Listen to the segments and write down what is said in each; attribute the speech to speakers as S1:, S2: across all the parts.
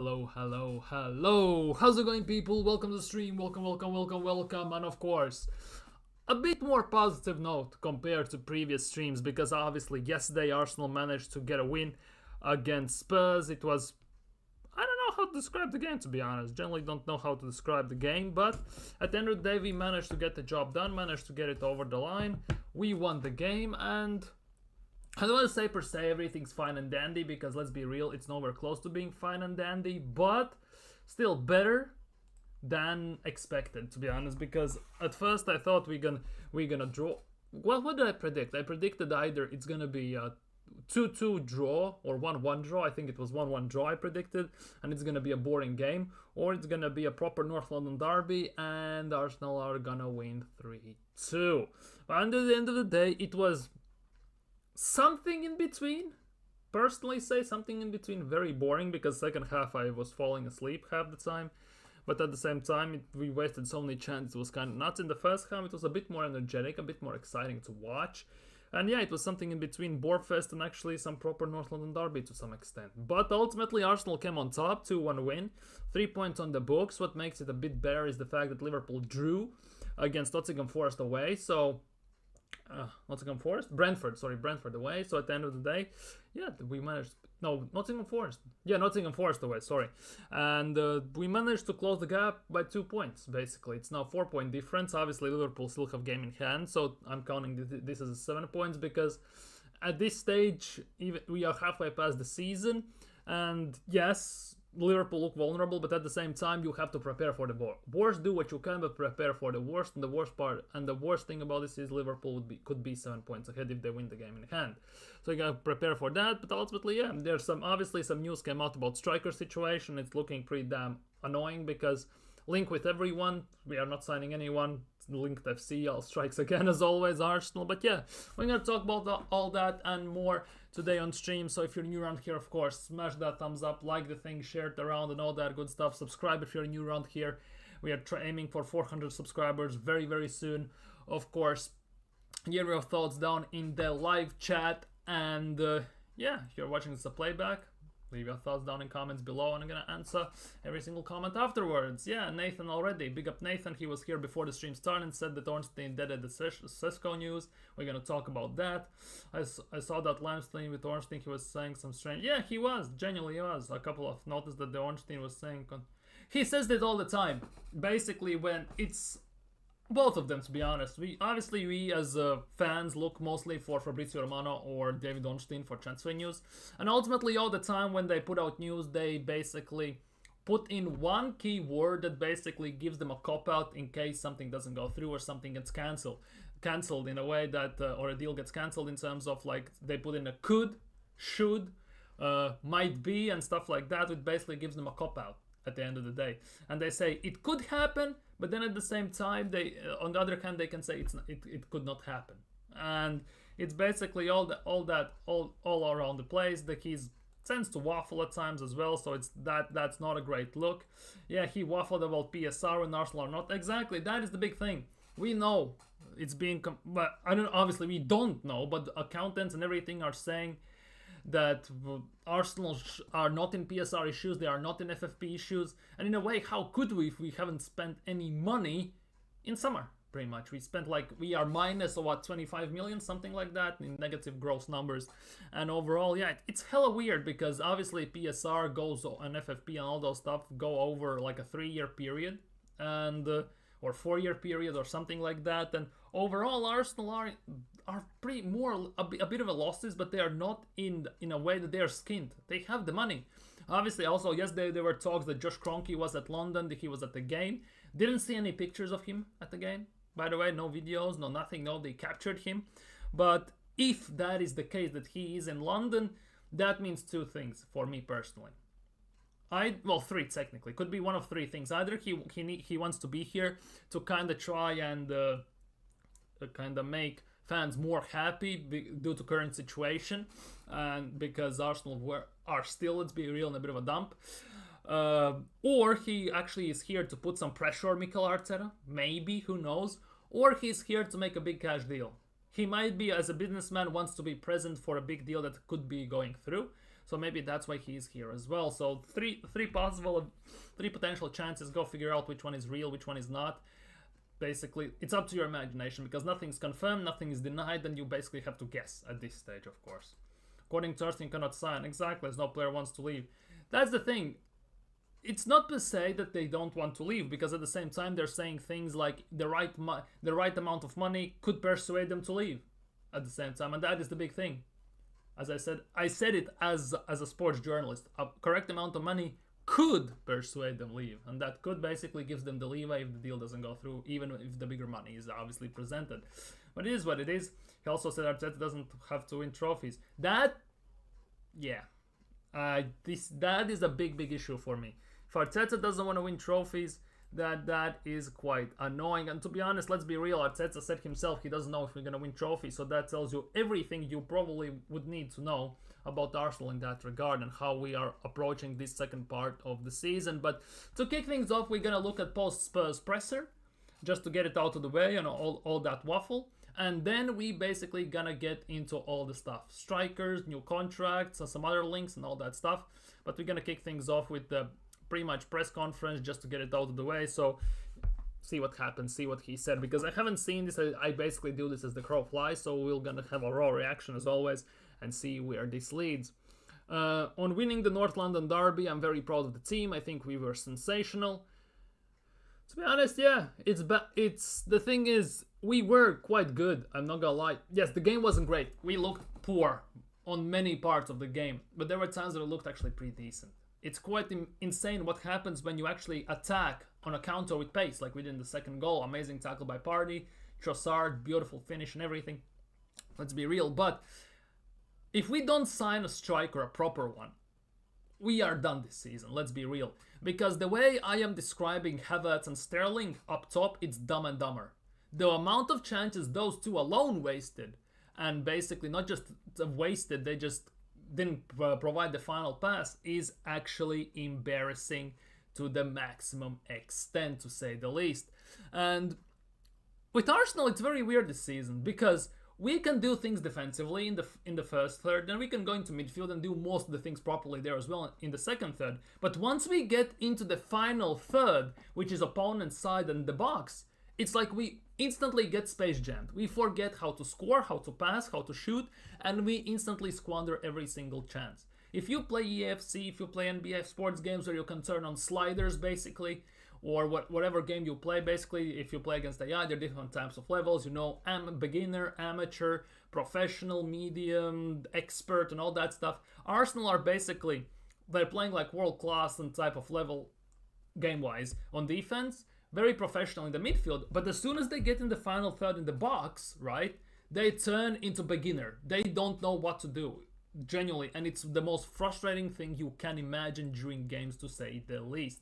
S1: Hello. How's it going, people? Welcome to the stream. Welcome. And of course, a bit more positive note compared to previous streams because obviously yesterday Arsenal managed to get a win against Spurs. It was, I don't know how to describe the game, to be honest. Generally don't know how to describe the game, but at the end of the day we managed to get the job done, managed to get it over the line. We won the game, and I don't want to say per se everything's fine and dandy because let's be real, it's nowhere close to being fine and dandy, but still better than expected, to be honest, because at first I thought we're gonna draw. Well, what did I predict? I predicted either it's gonna be a 2-2 draw or 1-1 draw. I think it was 1-1 draw I predicted, and it's gonna be a boring game, or it's gonna be a proper North London derby and Arsenal are gonna win 3-2. But at the end of the day, it was something in between. Personally say something in between. Very boring because second half I was falling asleep half the time, but at the same time we wasted so many chances. It was kind of nuts. In the first half it was a bit more energetic, a bit more exciting to watch, and yeah, it was something in between Borefest and actually some proper North London derby to some extent. But ultimately Arsenal came on top, 2-1 win, 3 points on the books. What makes it a bit better is the fact that Liverpool drew against Nottingham Forest away, so Brentford away. So at the end of the day, yeah, we managed. No, Nottingham Forest away. Sorry, and we managed to close the gap by 2 points. Basically, it's now 4 point difference. Obviously, Liverpool still have game in hand, so I'm counting this as 7 points because at this stage, even we are halfway past the season, and yes, Liverpool look vulnerable, but at the same time you have to prepare for the worst. Do what you can, but prepare for the worst. And the worst thing about this is Liverpool could be 7 points ahead if they win the game in hand. So you gotta prepare for that. But ultimately, yeah, there's some news came out about striker situation. It's looking pretty damn annoying because link with everyone. We are not signing anyone. Linked FC, all strikes again as always, Arsenal. But yeah, we're gonna talk about all that and more today on stream. So if you're new around here, of course, smash that thumbs up, like the thing, share it around and all that good stuff. Subscribe if you're new around here. We are aiming for 400 subscribers very soon. Of course, get your thoughts down in the live chat, and yeah, if you're watching this a playback, leave your thoughts down in comments below and I'm gonna answer every single comment afterwards. Yeah, Nathan already. Big up Nathan. He was here before the stream started and said that Ornstein deaded the Sesko news. We're gonna talk about that. I saw that live stream with Ornstein. He was saying some strange... Yeah, he was. Genuinely he was. A couple of noticed that the Ornstein was saying... He says that all the time. Basically when it's... Both of them, to be honest. We as fans look mostly for Fabrizio Romano or David Ornstein for transfer news, and ultimately all the time when they put out news, they basically put in one keyword that basically gives them a cop out in case something doesn't go through or something gets cancelled in a way that or a deal gets cancelled, in terms of like they put in a could, should, might be and stuff like that, which basically gives them a cop out at the end of the day. And they say it could happen, but then at the same time they on the other hand they can say it could not happen. And it's basically all around the place. The keys tends to waffle at times as well, so it's that's not a great look. Yeah, he waffled about PSR and Arsenal are not. Exactly, that is the big thing. We know it's being but I don't obviously we don't know, but accountants and everything are saying that Arsenal are not in PSR issues, they are not in FFP issues, and in a way, how could we if we haven't spent any money in summer? Pretty much, we are minus 25 million, something like that, in negative gross numbers, and overall, yeah, it's hella weird because obviously PSR goes and FFP and all those stuff go over like a 3-year period, and or 4-year period or something like that, and overall Arsenal are pretty more a bit of a losses, but they are not in a way that they are skinned. They have the money. Obviously, also yesterday there were talks that Josh Kroenke was at London, that he was at the game. Didn't see any pictures of him at the game. By the way, no videos, no nothing, no, they captured him. But if that is the case, that he is in London, that means 2 things for me personally. Well, 3 technically. Could be one of 3 things. Either he wants to be here to kind of try and kind of make fans more happy due to current situation, and because Arsenal are still, let's be real, in a bit of a dump, or he actually is here to put some pressure on Mikel Arteta, maybe, who knows, or he's here to make a big cash deal. He might be, as a businessman, wants to be present for a big deal that could be going through. So maybe that's why he's here as well. So three potential chances. Go figure out which one is real, which one is not. Basically, it's up to your imagination because nothing's confirmed, nothing is denied, and you basically have to guess at this stage, of course. According to Arsenal, you cannot sign. Exactly, as no player wants to leave. That's the thing. It's not per se that they don't want to leave, because at the same time they're saying things like the right amount of money could persuade them to leave at the same time, and that is the big thing. As I said it as a sports journalist. A correct amount of money could persuade them leave, and that could basically gives them the leeway if the deal doesn't go through, even if the bigger money is obviously presented. But it is what it is. He also said Arteta doesn't have to win trophies. That is a big issue for me. If Arteta doesn't want to win trophies, that is quite annoying. And to be honest, let's be real, Arteta said himself he doesn't know if we're going to win trophies, so that tells you everything you probably would need to know about Arsenal in that regard and how we are approaching this second part of the season. But to kick things off, we're going to look at post-Spurs presser, just to get it out of the way and all that waffle. And then we basically gonna get into all the stuff. Strikers, new contracts, and some other links and all that stuff. But we're gonna kick things off with the pretty much press conference just to get it out of the way. So see what happens, see what he said. Because I haven't seen this, I basically do this as the crow flies. So we're gonna have a raw reaction as always and see where this leads. On winning the North London derby, I'm very proud of the team. I think we were sensational. To be honest, yeah, it's the thing is, we were quite good, I'm not gonna lie. Yes, the game wasn't great. We looked poor on many parts of the game, but there were times that it looked actually pretty decent. It's quite insane what happens when you actually attack on a counter with pace, like we did in the second goal. Amazing tackle by Partey, Trossard, beautiful finish and everything. Let's be real, but if we don't sign a striker, a proper one, we are done this season, let's be real. Because the way I am describing Havertz and Sterling up top, it's Dumb and Dumber. The amount of chances those two alone wasted, and basically not just wasted, they just didn't provide the final pass, is actually embarrassing to the maximum extent, to say the least. And with Arsenal, it's very weird this season, because we can do things defensively in the first third, then we can go into midfield and do most of the things properly there as well in the second third. But once we get into the final third, which is opponent's side and the box, it's like we instantly get space jammed. We forget how to score, how to pass, how to shoot, and we instantly squander every single chance. If you play EFC, if you play NBA sports games where you can turn on sliders basically, or whatever game you play, basically, if you play against AI, there are different types of levels, you know, beginner, amateur, professional, medium, expert, and all that stuff. Arsenal are basically, they're playing like world-class and type of level game-wise on defense, very professional in the midfield, but as soon as they get in the final third in the box, right, they turn into beginner. They don't know what to do, genuinely, and it's the most frustrating thing you can imagine during games, to say the least.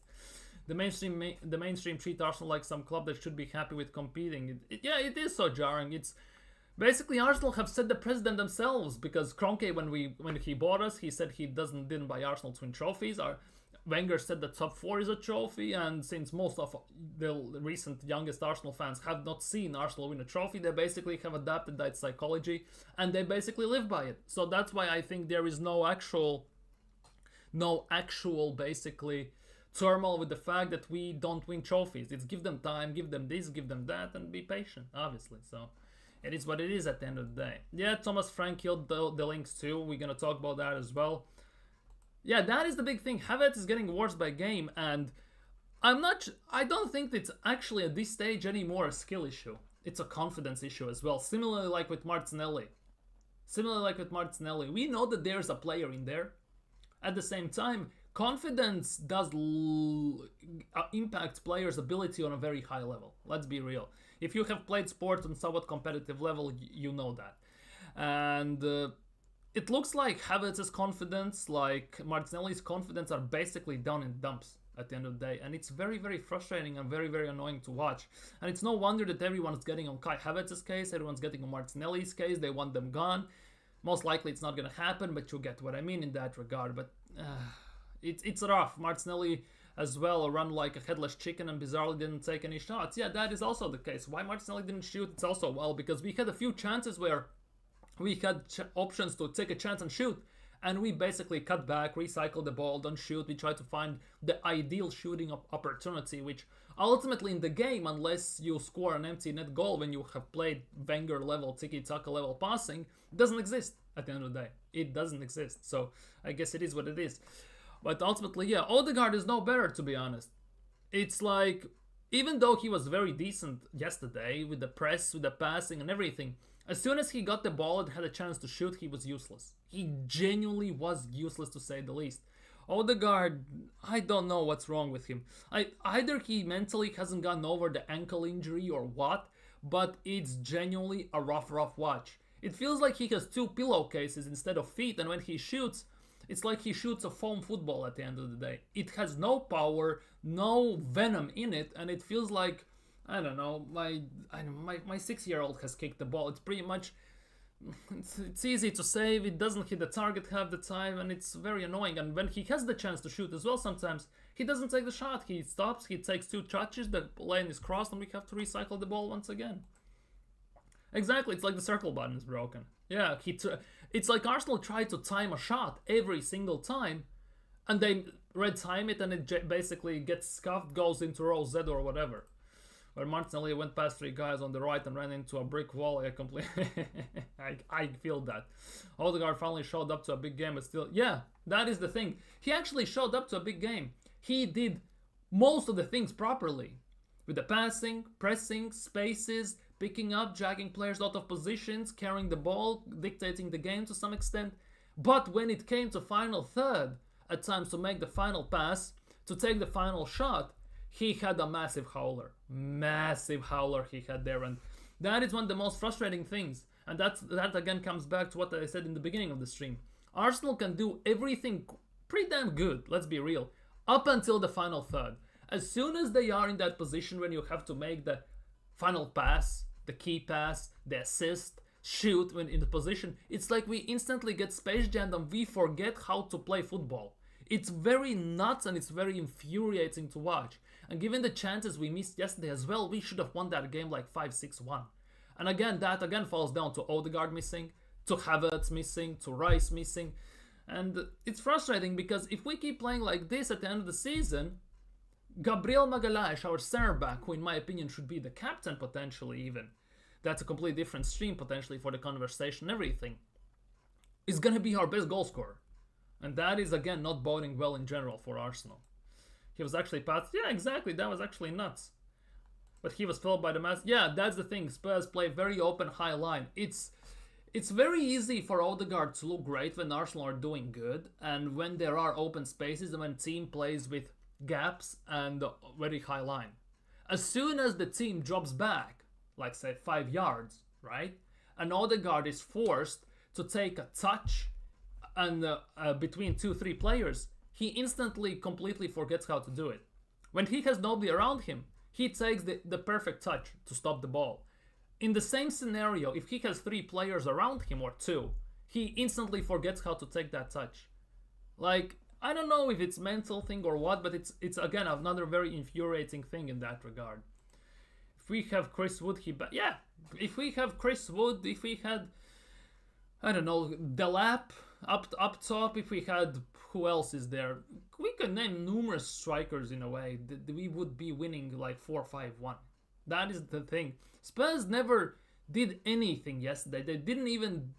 S1: The mainstream treat Arsenal like some club that should be happy with competing. It is so jarring. It's basically Arsenal have set the precedent themselves, because Kroenke, when he bought us, he said he didn't buy Arsenal to win trophies. Wenger said that top 4 is a trophy, and since most of the recent youngest Arsenal fans have not seen Arsenal win a trophy, they basically have adapted that psychology and they basically live by it. So that's why I think there is no actual basically turmoil with the fact that we don't win trophies. It's give them time, give them this, give them that, and be patient, obviously. So it is what it is at the end of the day. Yeah, Thomas Frank killed the links too. We're gonna talk about that as well. Yeah, that is the big thing. Havertz is getting worse by game, and I don't think it's actually at this stage anymore a skill issue. It's a confidence issue as well. Similarly like with Martinelli. We know that there's a player in there. At the same time, confidence does impact players' ability on a very high level. Let's be real. If you have played sports on somewhat competitive level, you know that. And it looks like Havertz's confidence, like Martinelli's confidence, are basically down in dumps at the end of the day. And it's very, very frustrating and very, very annoying to watch. And it's no wonder that everyone's getting on Kai Havertz's case, everyone's getting on Martinelli's case, they want them gone. Most likely it's not going to happen, but you get what I mean in that regard. But it's rough. Martinelli as well run like a headless chicken and bizarrely didn't take any shots. Yeah, that is also the case. Why Martinelli didn't shoot? It's also, well, because we had a few chances where we had options to take a chance and shoot, and we basically cut back, recycle the ball, don't shoot. We try to find the ideal shooting opportunity, which ultimately in the game, unless you score an empty net goal when you have played Wenger level, tiki-taka level passing, doesn't exist at the end of the day. It doesn't exist. So I guess it is what it is. But ultimately, yeah, Odegaard is no better, to be honest. It's like, even though he was very decent yesterday with the press, with the passing and everything, as soon as he got the ball and had a chance to shoot, he was useless. He genuinely was useless, to say the least. Odegaard, I don't know what's wrong with him. Either he mentally hasn't gotten over the ankle injury or what, but it's genuinely a rough watch. It feels like he has two pillowcases instead of feet, and when he shoots, it's like he shoots a foam football at the end of the day. It has no power, no venom in it, and it feels like, I don't know, my 6-year-old has kicked the ball. It's pretty much, it's easy to save, it doesn't hit the target half the time, and it's very annoying. And when he has the chance to shoot as well, sometimes he doesn't take the shot. He stops, he takes 2 touches, the lane is crossed, and we have to recycle the ball once again. Exactly, it's like the circle button is broken. Yeah, it's like Arsenal tried to time a shot every single time, and they red time it, and it basically gets scuffed, goes into row Z or whatever. Where Martinelli went past 3 guys on the right and ran into a brick wall. I feel that. Odegaard finally showed up to a big game, but still, yeah, that is the thing. He actually showed up to a big game. He did most of the things properly. With the passing, pressing, spaces, picking up, dragging players out of positions, carrying the ball, dictating the game to some extent. But when it came to final third, at times to make the final pass, to take the final shot, he had a massive howler. Massive howler he had there. And that is one of the most frustrating things. And that again comes back to what I said in the beginning of the stream. Arsenal can do everything pretty damn good, let's be real, up until the final third. As soon as they are in that position when you have to make the final pass, the key pass, the assist, shoot when in the position, it's like we instantly get space jammed and we forget how to play football. It's very nuts and it's very infuriating to watch. And given the chances we missed yesterday as well, we should have won that game like 5-6-1. And again, that again falls down to Odegaard missing, to Havertz missing, to Rice missing. And it's frustrating because if we keep playing like this at the end of the season, Gabriel Magalhaes, our center back, who in my opinion should be the captain potentially even, that's a completely different stream potentially for the conversation and everything, is going to be our best goal scorer. And that is again not boding well in general for Arsenal. He was actually passed. Yeah, exactly. That was actually nuts. But he was filled by the mass. Yeah, that's the thing. Spurs play very open, high line. It's very easy for Odegaard to look great when Arsenal are doing good, and when there are open spaces, and when team plays with gaps and very high line. As soon as the team drops back, like say 5 yards, right, and Odegaard is forced to take a touch and between 2-3 players, he instantly completely forgets how to do it. When he has nobody around him, he takes the perfect touch to stop the ball. In the same scenario, if he has 3 players around him or 2, he instantly forgets how to take that touch. Like, I don't know if it's mental thing or what, but it's again another very infuriating thing in that regard. If we have Chris Wood, if we have Chris Wood, if we had, I don't know, Delap up top, if we had, who else is there? We could name numerous strikers in a way. We would be winning like 4-5-1. That is the thing. Spurs never did anything yesterday. They didn't even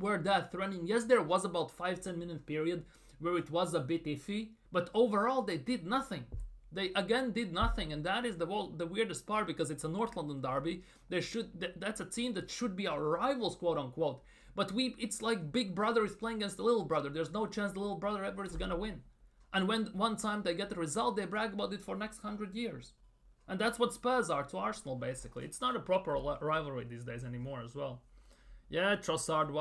S1: were that threatening. Yes, there was about 5-10 minute period where it was a bit iffy, but overall they did nothing. They again did nothing, and that is the weirdest part because it's a North London derby. That's a team that should be our rivals, quote unquote. But it's like big brother is playing against the little brother. There's no chance the little brother ever is gonna win. And when one time they get the result, they brag about it for next 100 years. And that's what Spurs are to Arsenal, basically. It's not a proper rivalry these days anymore as well. Yeah, Trossard,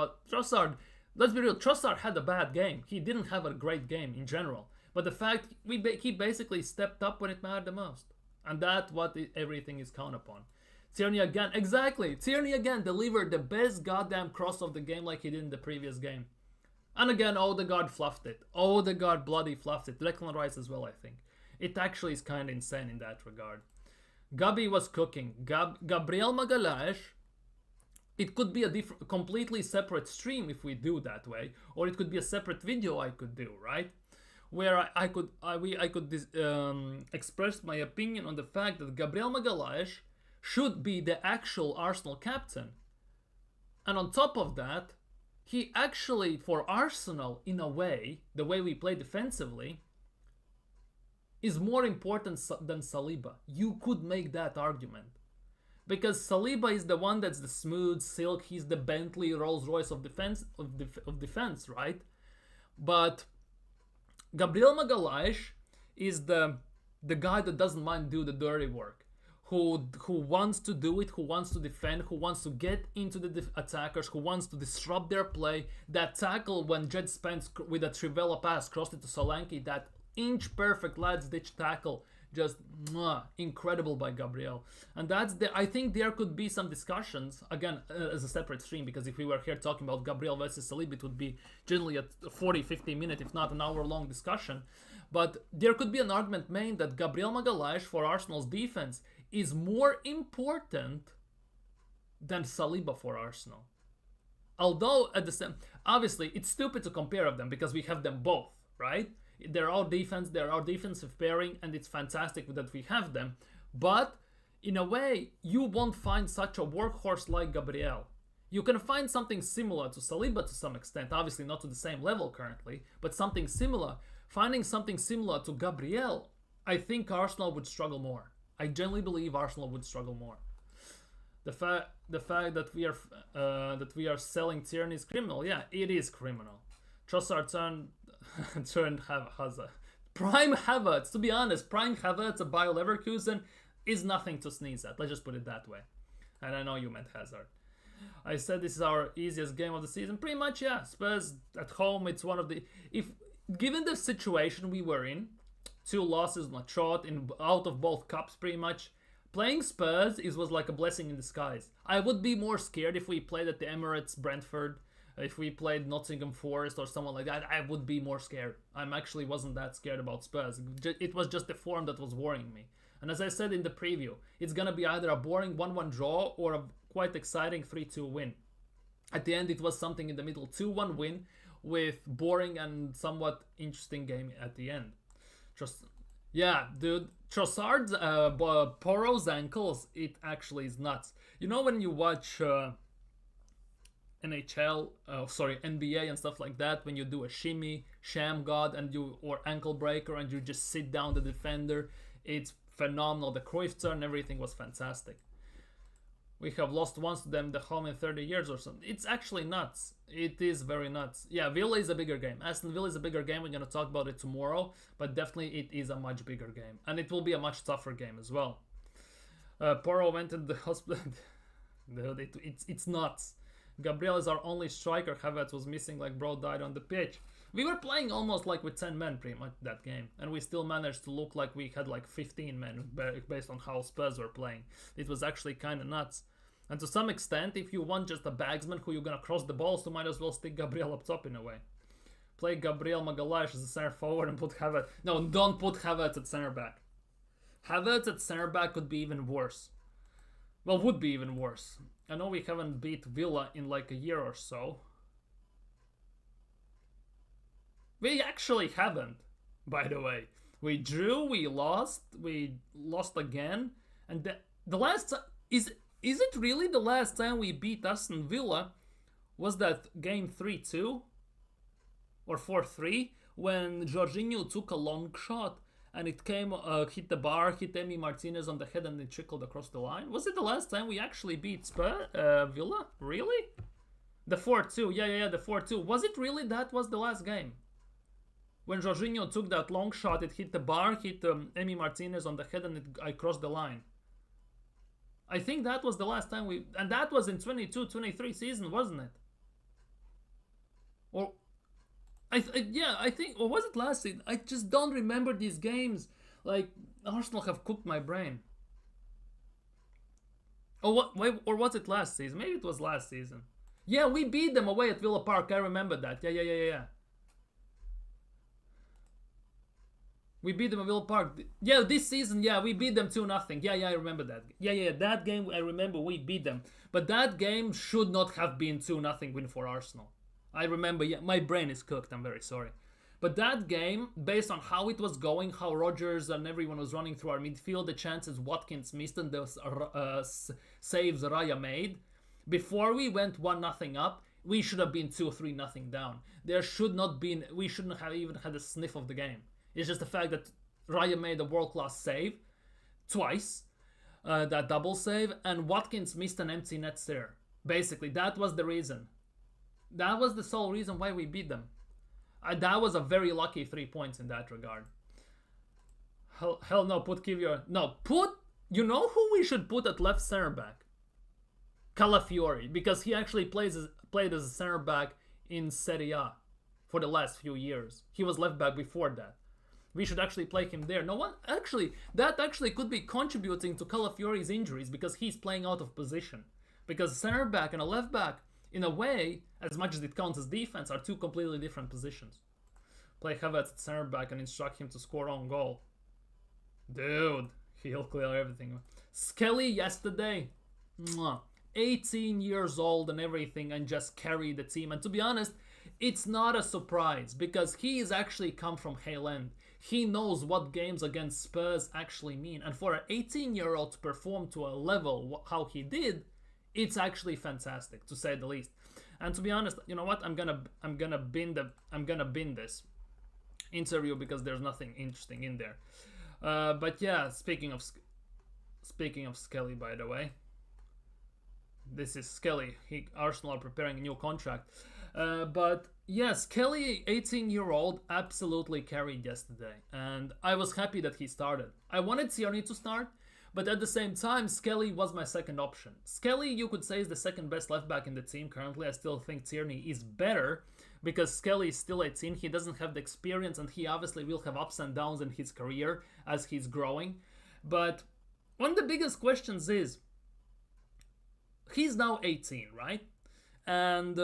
S1: let's be real, Trossard had a bad game. He didn't have a great game in general. But the fact, he basically stepped up when it mattered the most. And that's what everything is count upon. Tierney again, exactly. Tierney again delivered the best goddamn cross of the game like he did in the previous game. And again, Odegaard fluffed it. Odegaard bloody fluffed it. Declan Rice as well, I think. It actually is kind of insane in that regard. Gabi was cooking. Gabriel Magalhaes It could be a completely separate stream if we do that way, or it could be a separate video I could do, right? Where I could express my opinion on the fact that Gabriel Magalhaes should be the actual Arsenal captain. And on top of that, he actually, for Arsenal, in a way, the way we play defensively, is more important than Saliba. You could make that argument. Because Saliba is the one that's the smooth silk, he's the Bentley Rolls Royce of defense, right? But Gabriel Magalhaes is the guy that doesn't mind do the dirty work, who wants to do it, who wants to defend, who wants to get into the attackers, who wants to disrupt their play. That tackle when Jed Spence with a Trivela pass crossed it to Solanke, that inch perfect lad's ditch tackle, just incredible by Gabriel. And that's I think there could be some discussions again as a separate stream, because if we were here talking about Gabriel versus Saliba, it would be generally a 40-50 minute, if not an hour long discussion. But there could be an argument made that Gabriel Magalhaes for Arsenal's defense is more important than Saliba for Arsenal. Although at the same, obviously it's stupid to compare of them because we have them both, right? They're our defensive pairing, and it's fantastic that we have them. But in a way, you won't find such a workhorse like Gabriel. You can find something similar to Saliba to some extent, obviously not to the same level currently, but something similar. Finding something similar to Gabriel, I think Arsenal would struggle more. I genuinely believe Arsenal would struggle more. The fact that we are selling Tierney is criminal. Yeah, it is criminal. Trossard turned Hazard. Prime Havertz, to be honest, Prime Havertz at Bayer Leverkusen is nothing to sneeze at. Let's just put it that way. And I know you meant Hazard. I said this is our easiest game of the season. Pretty much, yeah. Spurs at home, it's one of the... Given the situation we were in, 2 losses on a trot, out of both cups pretty much, playing Spurs was like a blessing in disguise. I would be more scared if we played at the Emirates, Brentford. If we played Nottingham Forest or someone like that, I would be more scared. I actually wasn't that scared about Spurs. It was just the form that was worrying me. And as I said in the preview, it's going to be either a boring 1-1 draw or a quite exciting 3-2 win. At the end, it was something in the middle. 2-1 win with boring and somewhat interesting game at the end. Yeah, dude. Trossard's, Porro's ankles, it actually is nuts. You know when you watch... NBA and stuff like that, when you do a shimmy, sham god, or ankle breaker, and you just sit down the defender, it's phenomenal. The Cruyff turn, everything was fantastic. We have lost once to them the home in 30 years or something. It's actually nuts. It is very nuts. Yeah, Villa is a bigger game. Aston Villa is a bigger game. We're going to talk about it tomorrow, but definitely it is a much bigger game, and it will be a much tougher game as well. Porro went in the hospital. Dude, it's nuts. Gabriel is our only striker. Havertz was missing like bro died on the pitch. We were playing almost like with 10 men pretty much that game, and we still managed to look like we had like 15 men based on how Spurs were playing. It was actually kind of nuts. And to some extent, if you want just a bagsman who you're gonna cross the balls to, might as well stick Gabriel up top in a way. Play Gabriel Magalhaes as a center forward and put Havertz... No, don't put Havertz at center back. Havertz at center back could be even worse. Well, would be even worse. I know we haven't beat Villa in like a year or so. We actually haven't, by the way. We drew, we lost again. And the last time... Is it really the last time we beat Aston Villa? Was that game 3-2? Or 4-3? When Jorginho took a long shot and it came, hit the bar, hit Emi Martinez on the head, and it trickled across the line. Was it the last time we actually beat Villa? Really? The 4-2, yeah, the 4-2. Was it really that was the last game? When Jorginho took that long shot, it hit the bar, hit Emi Martinez on the head, and I crossed the line. I think that was the last time we... And that was in 22-23 season, wasn't it? Or... I think, or was it last season? I just don't remember these games. Like, Arsenal have cooked my brain. Or was it last season? Maybe it was last season. Yeah, we beat them away at Villa Park. I remember that. Yeah. We beat them at Villa Park. Yeah, this season, yeah, we beat them 2-0. Yeah, I remember that. Yeah, that game, I remember we beat them. But that game should not have been 2-0 win for Arsenal. I remember, yeah, my brain is cooked, I'm very sorry. But that game, based on how it was going, how Rodgers and everyone was running through our midfield, the chances Watkins missed and the saves Raya made, before we went 1-0 up, we should have been 2-3-0 down. We shouldn't have even had a sniff of the game. It's just the fact that Raya made a world-class save twice, that double save, and Watkins missed an empty net there. Basically, that was the reason. That was the sole reason why we beat them. That was a very lucky 3 points in that regard. Hell no, put Kivior. No, you know who we should put at left center back? Calafiori, because he actually played as a center back in Serie A for the last few years. He was left back before that. We should actually play him there. That actually could be contributing to Calafiori's injuries because he's playing out of position. Because center back and a left back, in a way, as much as it counts as defense, are two completely different positions. Play Havertz at center back and instruct him to score on goal. Dude, he'll clear everything. Skelly yesterday, 18 years old and everything, and just carried the team. And to be honest, it's not a surprise because he's actually come from Hale End. He knows what games against Spurs actually mean. And for an 18-year-old to perform to a level how he did, it's actually fantastic, to say the least. And to be honest, you know what? I'm gonna bin this interview because there's nothing interesting in there. But yeah, speaking of Skelly, by the way, this is Skelly. Arsenal are preparing a new contract. But yes, Skelly, 18-year-old, absolutely carried yesterday, and I was happy that he started. I wanted Tierney to start, but at the same time, Skelly was my second option. Skelly, you could say, is the second best left back in the team currently. I still think Tierney is better because Skelly is still 18. He doesn't have the experience, and he obviously will have ups and downs in his career as he's growing. But one of the biggest questions is, he's now 18, right? And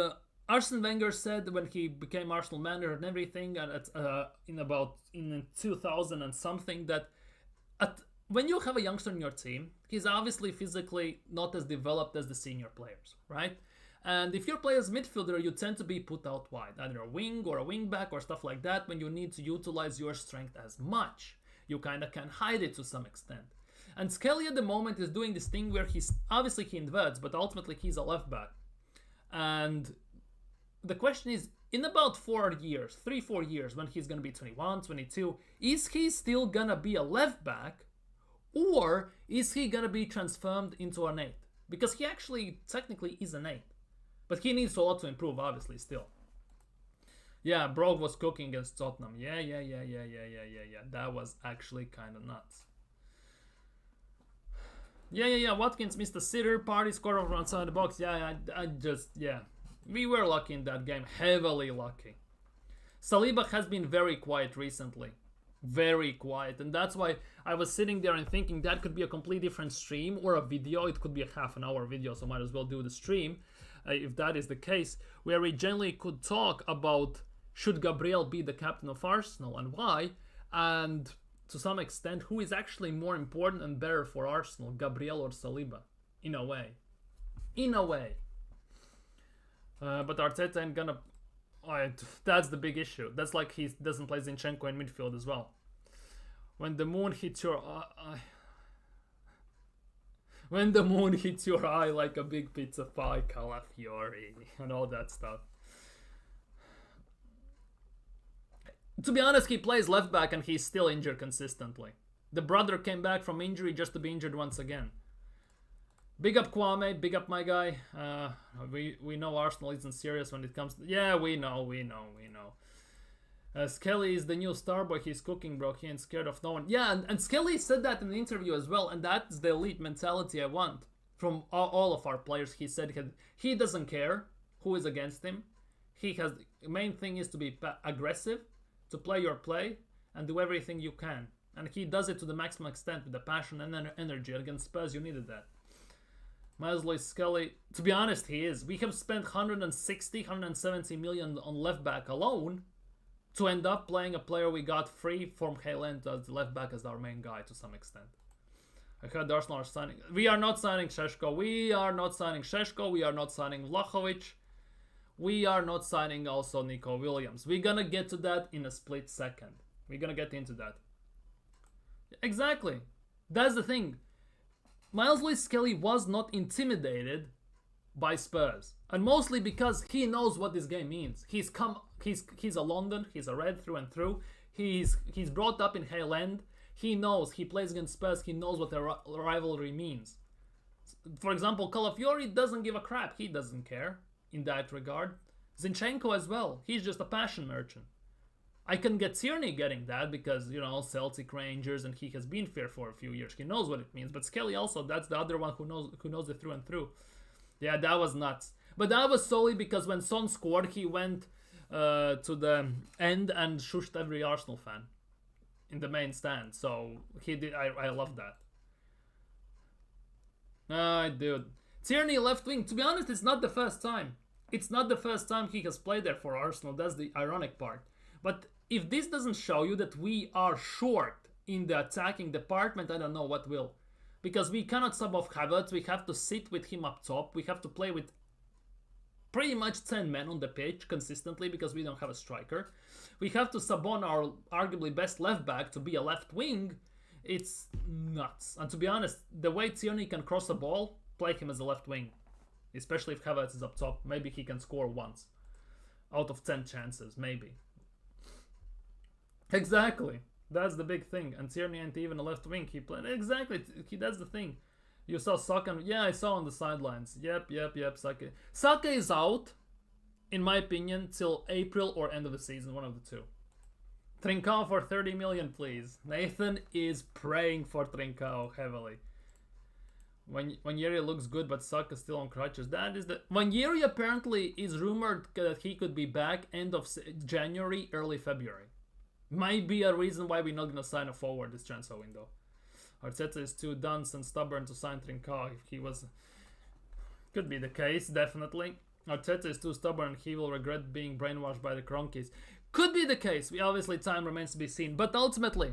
S1: Arsene Wenger said when he became Arsenal manager and everything, and in 2000 and something, that when you have a youngster in your team, he's obviously physically not as developed as the senior players, right? And if you play as midfielder, you tend to be put out wide, either a wing or a wing back or stuff like that, when you need to utilize your strength as much. You kind of can hide it to some extent. And Skelly at the moment is doing this thing where he inverts, but ultimately he's a left back. And the question is, in about 4 years, 3-4 years, when he's going to be 21, 22, is he still going to be a left back, or is he going to be transformed into an 8? Because he actually technically is an 8. But he needs a lot to improve, obviously, still. Yeah, Brog was cooking against Tottenham. Yeah. That was actually kind of nuts. Yeah. Watkins missed a sitter, Party scored over outside the box. Yeah. We were lucky in that game, heavily lucky. Saliba has been very quiet recently. Very quiet. And that's why I was sitting there and thinking that could be a completely different stream or a video. It could be a half an hour video, so might as well do the stream, if that is the case, where we generally could talk about should Gabriel be the captain of Arsenal and why, and to some extent, who is actually more important and better for Arsenal, Gabriel or Saliba, in a way. But Arteta ain't gonna... that's the big issue. That's like he doesn't play Zinchenko in midfield as well. When the moon hits your eye... When the moon hits your eye like a big pizza pie, Calafiori, and all that stuff. To be honest, he plays left back and he's still injured consistently. The brother came back from injury just to be injured once again. Big up Kwame, big up my guy. We know Arsenal isn't serious when it comes to... Yeah, we know. Skelly is the new star boy. He's cooking, bro. He ain't scared of no one. Yeah, and Skelly said that in the interview as well, and that's the elite mentality I want from all of our players. He said he doesn't care who is against him. The main thing is to be aggressive, to play your play, and do everything you can. And he does it to the maximum extent with the passion and energy. Against Spurs, you needed that. Masley, Skelly, to be honest, he is. We have spent 170 million on left back alone to end up playing a player we got free from Highland as the left back as our main guy to some extent. I heard Arsenal are signing. We are not signing Sesko. We are not signing Sesko. We are not signing Vlahovic. We are not signing also Nico Williams. We're gonna get to that in a split second. We're gonna get into that. Exactly. That's the thing. Miles Lewis-Skelly was not intimidated by Spurs, and mostly because he knows what this game means. He's a London. He's a Red through and through. He's brought up in Hale End. He knows. He plays against Spurs. He knows what a rivalry means. For example, Calafiori doesn't give a crap. He doesn't care in that regard. Zinchenko as well. He's just a passion merchant. I can get Tierney getting that because, you know, Celtic, Rangers, and he has been here for a few years. He knows what it means. But Skelly also, that's the other one who knows it through and through. Yeah, that was nuts. But that was solely because when Son scored, he went to the end and shushed every Arsenal fan in the main stand. So he did. I love that. Dude. Tierney left wing. To be honest, it's not the first time. It's not the first time he has played there for Arsenal. That's the ironic part. But if this doesn't show you that we are short in the attacking department, I don't know what will. Because we cannot sub off Havertz. We have to sit with him up top. We have to play with pretty much 10 men on the pitch consistently because we don't have a striker. We have to sub on our arguably best left back to be a left wing. It's nuts. And to be honest, the way Tierney can cross a ball, play him as a left wing. Especially if Havertz is up top. Maybe he can score once. Out of 10 chances, maybe. Exactly. That's the big thing. And Tierney ain't even a left wing. He played. Exactly. That's the thing. You saw Saka. Yeah, I saw on the sidelines. Yep. Saka. Saka is out, in my opinion, till April or end of the season. One of the two. Trincao for 30 million, please. Nathan is praying for Trincao heavily. Wanyeri looks good, but Saka's still on crutches. That is the... Wanyeri apparently is rumored that he could be back end of January, early February. Might be a reason why we're not going to sign a forward this transfer window. Arteta is too dunce and stubborn to sign Trincao. If he was... Could be the case, definitely. Arteta is too stubborn. He will regret being brainwashed by the Cronkies. Could be the case. Obviously, time remains to be seen. But ultimately,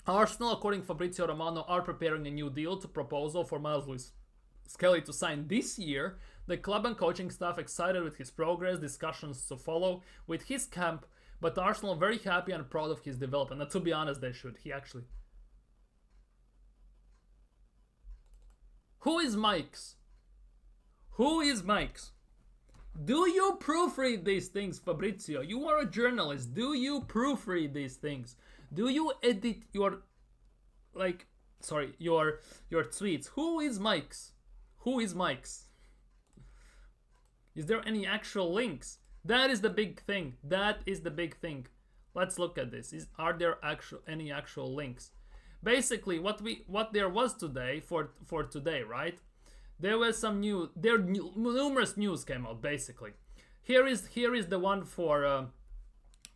S1: Arsenal, according to Fabrizio Romano, are preparing a new deal to proposal for Miles Lewis-Skelly to sign this year. The club and coaching staff excited with his progress, discussions to follow with his camp, but Arsenal very happy and proud of his development. And to be honest, they should. He actually... Who is Mike's? Who is Mike's? Do you proofread these things, Fabrizio? You are a journalist. Do you proofread these things? Do you edit your... your tweets? Who is Mike's? Who is Mike's? Is there any actual links? That is the big thing. That is the big thing. Let's look at this. Are there any actual links? Basically, what there was today for today, right? There was some news. Numerous news came out. Basically, here is the one for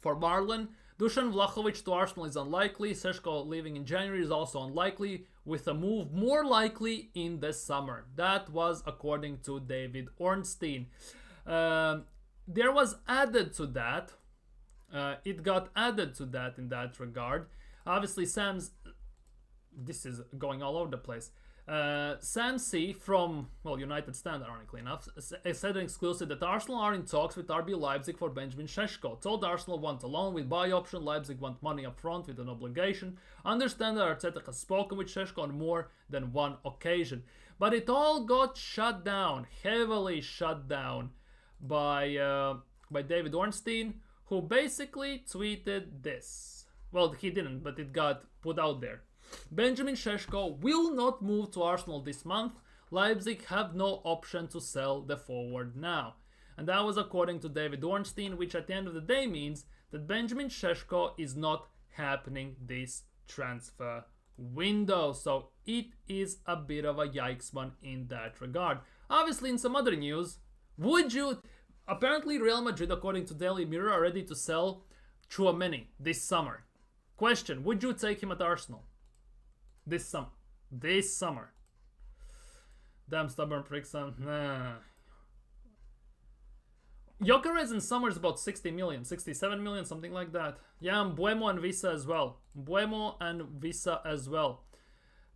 S1: Marlon. Dusan Vlahovic to Arsenal is unlikely. Sesko leaving in January is also unlikely, with a move more likely in the summer. That was according to David Ornstein. There was added to that. It got added to that in that regard. Obviously, this is going all over the place. Sam C from, United Stand, ironically enough, said an exclusive that Arsenal are in talks with RB Leipzig for Benjamin Sesko. Told Arsenal want a loan with buy option, Leipzig want money up front with an obligation. Understand that Arteta has spoken with Sesko on more than one occasion. But it all got shut down, heavily shut down, by David Ornstein, who basically tweeted this. Well, he didn't, but it got put out there. Benjamin Sesko will not move to Arsenal this month. Leipzig have no option to sell the forward now. And that was according to David Ornstein, which at the end of the day means that Benjamin Sesko is not happening this transfer window. So it is a bit of a yikes one in that regard. Obviously, in some other news, apparently Real Madrid, according to Daily Mirror, are ready to sell Tchouaméni this summer. Question, would you take him at Arsenal? This summer. Damn stubborn pricks. Gyökeres in summer is about 60 million, 67 million, something like that. Yeah, and Buemo and Visa as well. Buemo and Visa as well.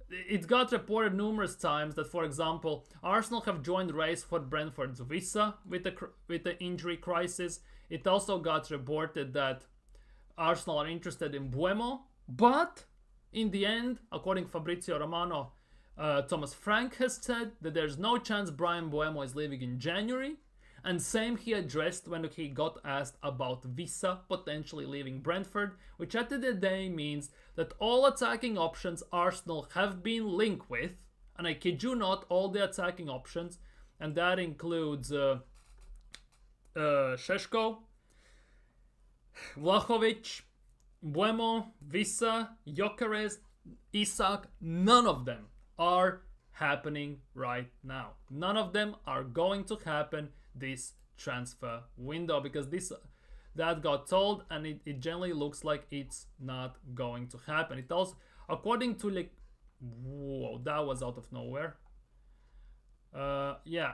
S1: It got reported numerous times that, for example, Arsenal have joined race for Brentford's Visa with the injury crisis. It also got reported that Arsenal are interested in Buemo, but in the end, according to Fabrizio Romano, Thomas Frank has said that there's no chance Brian Buemo is leaving in January. And same he addressed when he got asked about Visa potentially leaving Brentford, which at the end of the day means that all attacking options Arsenal have been linked with, and I kid you not, all the attacking options, and that includes Sesko, Vlahovic, Buemo, Visa, Gyökeres, Isak, none of them are happening right now. None of them are going to happen this transfer window, because that got told, and it generally looks like it's not going to happen. It also, according to whoa, that was out of nowhere. Yeah,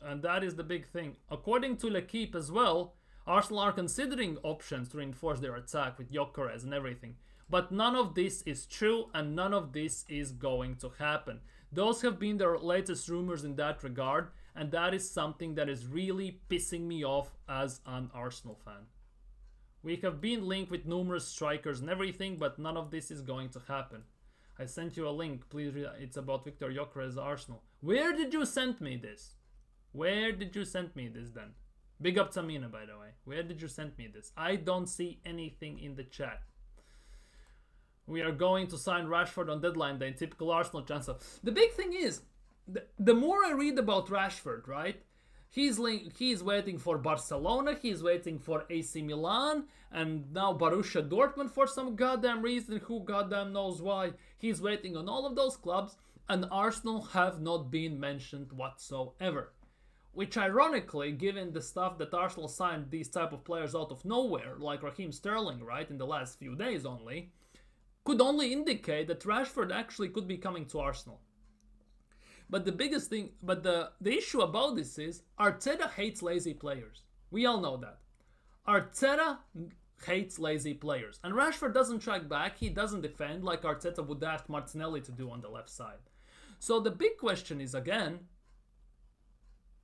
S1: and that is the big thing. According to L'Equipe as well, Arsenal are considering options to reinforce their attack with Gyökeres and everything, but none of this is true, and none of this is going to happen. Those have been their latest rumors in that regard, and that is something that is really pissing me off as an Arsenal fan. We have been linked with numerous strikers and everything, but none of this is going to happen. I sent you a link, please read. It's about Victor Gyökeres, Arsenal. Where did you send me this? Where did you send me this then? Big up Tamina, by the way. Where did you send me this? I don't see anything in the chat. We are going to sign Rashford on deadline day, typical Arsenal transfer. The big thing is, the more I read about Rashford, right? He's waiting for Barcelona, he's waiting for AC Milan, and now Borussia Dortmund for some goddamn reason, who goddamn knows why. He's waiting on all of those clubs, and Arsenal have not been mentioned whatsoever. Which ironically, given the stuff that Arsenal signed these type of players out of nowhere, like Raheem Sterling, right, in the last few days only, could only indicate that Rashford actually could be coming to Arsenal. But the biggest thing, the issue about this is Arteta hates lazy players. We all know that. Arteta hates lazy players. And Rashford doesn't track back, he doesn't defend like Arteta would ask Martinelli to do on the left side. So the big question is again,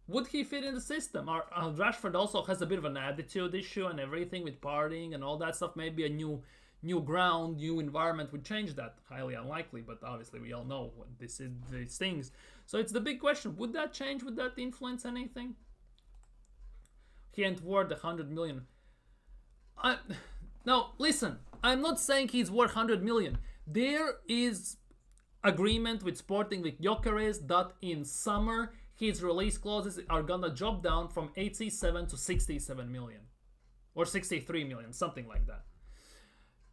S1: would he fit in the system? Rashford also has a bit of an attitude issue and everything with partying and all that stuff. Maybe a new ground, new environment would change that. Highly unlikely, but obviously we all know what these things. So it's the big question. Would that change? Would that influence anything? He ain't worth 100 million. Now, listen. I'm not saying he's worth 100 million. There is agreement with Sporting with Gyökeres that in summer his release clauses are gonna drop down from 87 to 67 million. Or 63 million, something like that.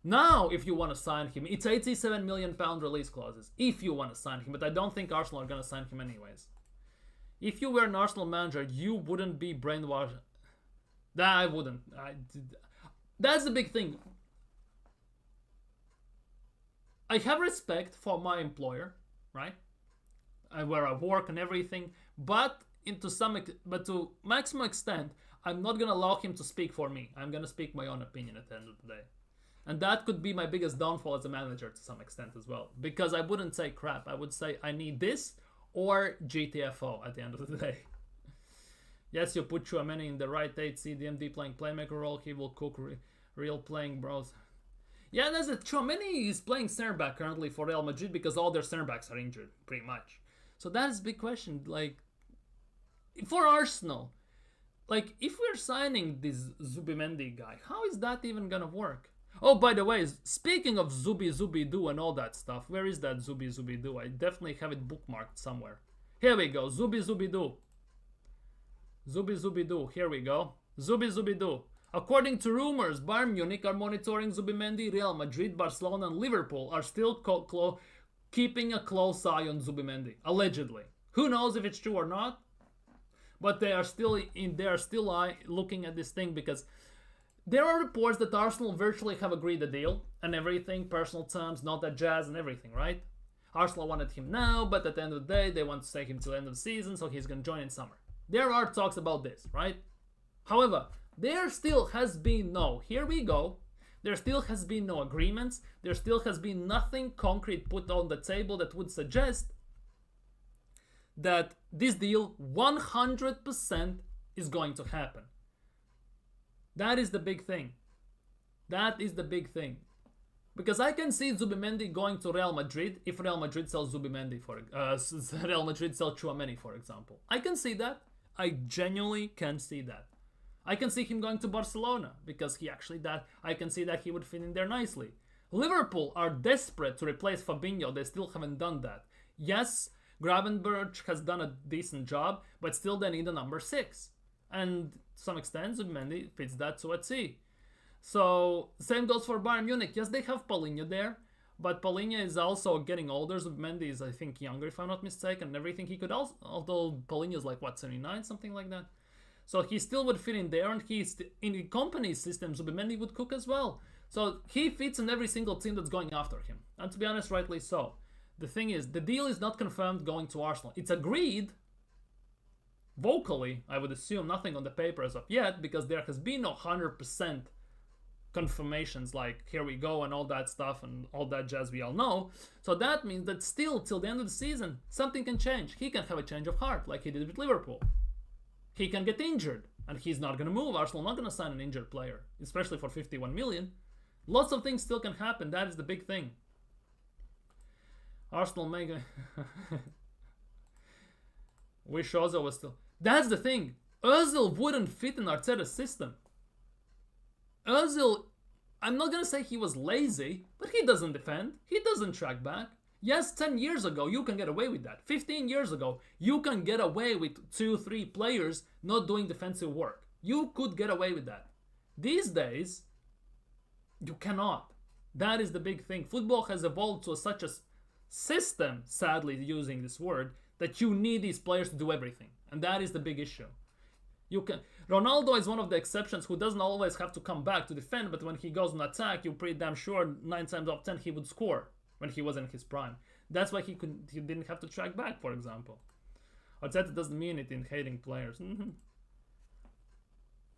S1: Now, if you want to sign him, it's 87 million pound release clauses. If you want to sign him, but I don't think Arsenal are going to sign him anyways. If you were an Arsenal manager, you wouldn't be brainwashed. I wouldn't. That's the big thing. I have respect for my employer, right? Where I work and everything, but to maximum extent, I'm not gonna allow him to speak for me. I'm gonna speak my own opinion at the end of the day. And that could be my biggest downfall as a manager to some extent as well. Because I wouldn't say crap. I would say I need this or GTFO at the end of the day. Yes, you put Chouameni in the right 8, CDMD playing playmaker role. He will cook real playing bros. Yeah, that's it. Chouameni is playing center back currently for Real Madrid because all their center backs are injured, pretty much. So that is a big question. Like, for Arsenal, like, if we're signing this Zubimendi guy, how is that even gonna work? Oh, by the way, speaking of Zubi-Zubi-Doo and all that stuff, where is that Zubi-Zubi-Doo? I definitely have it bookmarked somewhere. Here we go, Zubi-Zubi-Doo. Zubi-Zubi-Doo, here we go. Zubi-Zubi-Doo. According to rumors, Bayern Munich are monitoring Zubimendi, Real Madrid, Barcelona and Liverpool are still keeping a close eye on Zubimendi, allegedly. Who knows if it's true or not? But they are still looking at this thing because there are reports that Arsenal virtually have agreed a deal and everything, personal terms, not that jazz and everything, right? Arsenal wanted him now, but at the end of the day, they want to take him till the end of the season, so he's going to join in summer. There are talks about this, right? However, there still has been no, here we go, there still has been no agreements, there still has been nothing concrete put on the table that would suggest that this deal 100% is going to happen. That is the big thing. That is the big thing. Because I can see Zubimendi going to Real Madrid if Real Madrid sells Zubimendi for Real Madrid sells Tchouaméni, for example. I can see that. I genuinely can see that. I can see him going to Barcelona because he actually that I can see that he would fit in there nicely. Liverpool are desperate to replace Fabinho. They still haven't done that. Yes, Gravenberch has done a decent job, but still they need a number 6. And to some extent, Zubimendi fits that to a T. So, same goes for Bayern Munich. Yes, they have Paulinho there, but Paulinho is also getting older. Zubimendi is, I think, younger, if I'm not mistaken, and everything he could also, although Paulinho is like, what, 79, something like that? So he still would fit in there, and he's in the company's system, Zubimendi would cook as well. So he fits in every single team that's going after him. And to be honest, rightly so. The thing is, the deal is not confirmed going to Arsenal. It's agreed vocally, I would assume, nothing on the paper as of yet, because there has been no 100% confirmations like here we go and all that stuff and all that jazz we all know. So that means that still till the end of the season something can change. He can have a change of heart like he did with Liverpool. He can get injured and he's not going to move. Arsenal not going to sign an injured player, especially for 51 million. Lots of things still can happen. That is the big thing. Arsenal may wish Ozil was still. That's the thing. Ozil wouldn't fit in Arteta's system. Ozil, I'm not going to say he was lazy, but he doesn't defend. He doesn't track back. Yes, 10 years ago, you can get away with that. 15 years ago, you can get away with 2-3 players not doing defensive work. You could get away with that. These days, you cannot. That is the big thing. Football has evolved to such a system, sadly using this word, that you need these players to do everything. And that is the big issue. You can. Ronaldo is one of the exceptions who doesn't always have to come back to defend, but when he goes on attack, you're pretty damn sure 9 times out of 10 he would score when he was in his prime. That's why he didn't have to track back, for example. Arteta doesn't mean it in hating players.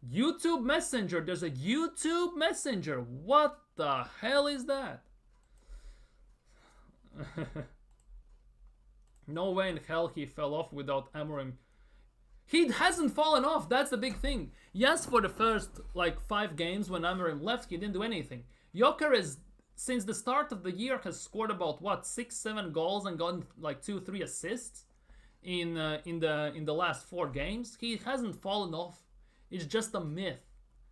S1: YouTube Messenger. There's a YouTube Messenger. What the hell is that? No way in hell he fell off without Amorim. He hasn't fallen off. That's the big thing. Yes, for the first 5 games when Amorim left, he didn't do anything. Gyökeres, since the start of the year, has scored about 6-7 goals and gotten 2-3 assists in the last 4 games. He hasn't fallen off. It's just a myth.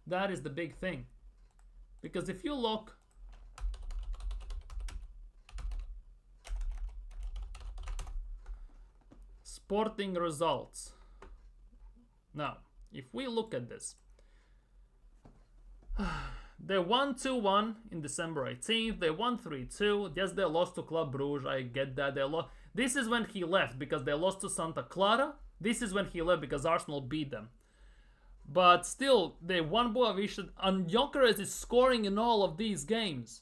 S1: That is the big thing. Because if you look, Sporting results. Now, if we look at this, they won 2-1 in December 18th. They won 3-2. Yes, they lost to Club Brugge. I get that. They lost. This is when he left because they lost to Santa Clara. This is when he left because Arsenal beat them. But still, they won Boavista, and Gyökeres is scoring in all of these games.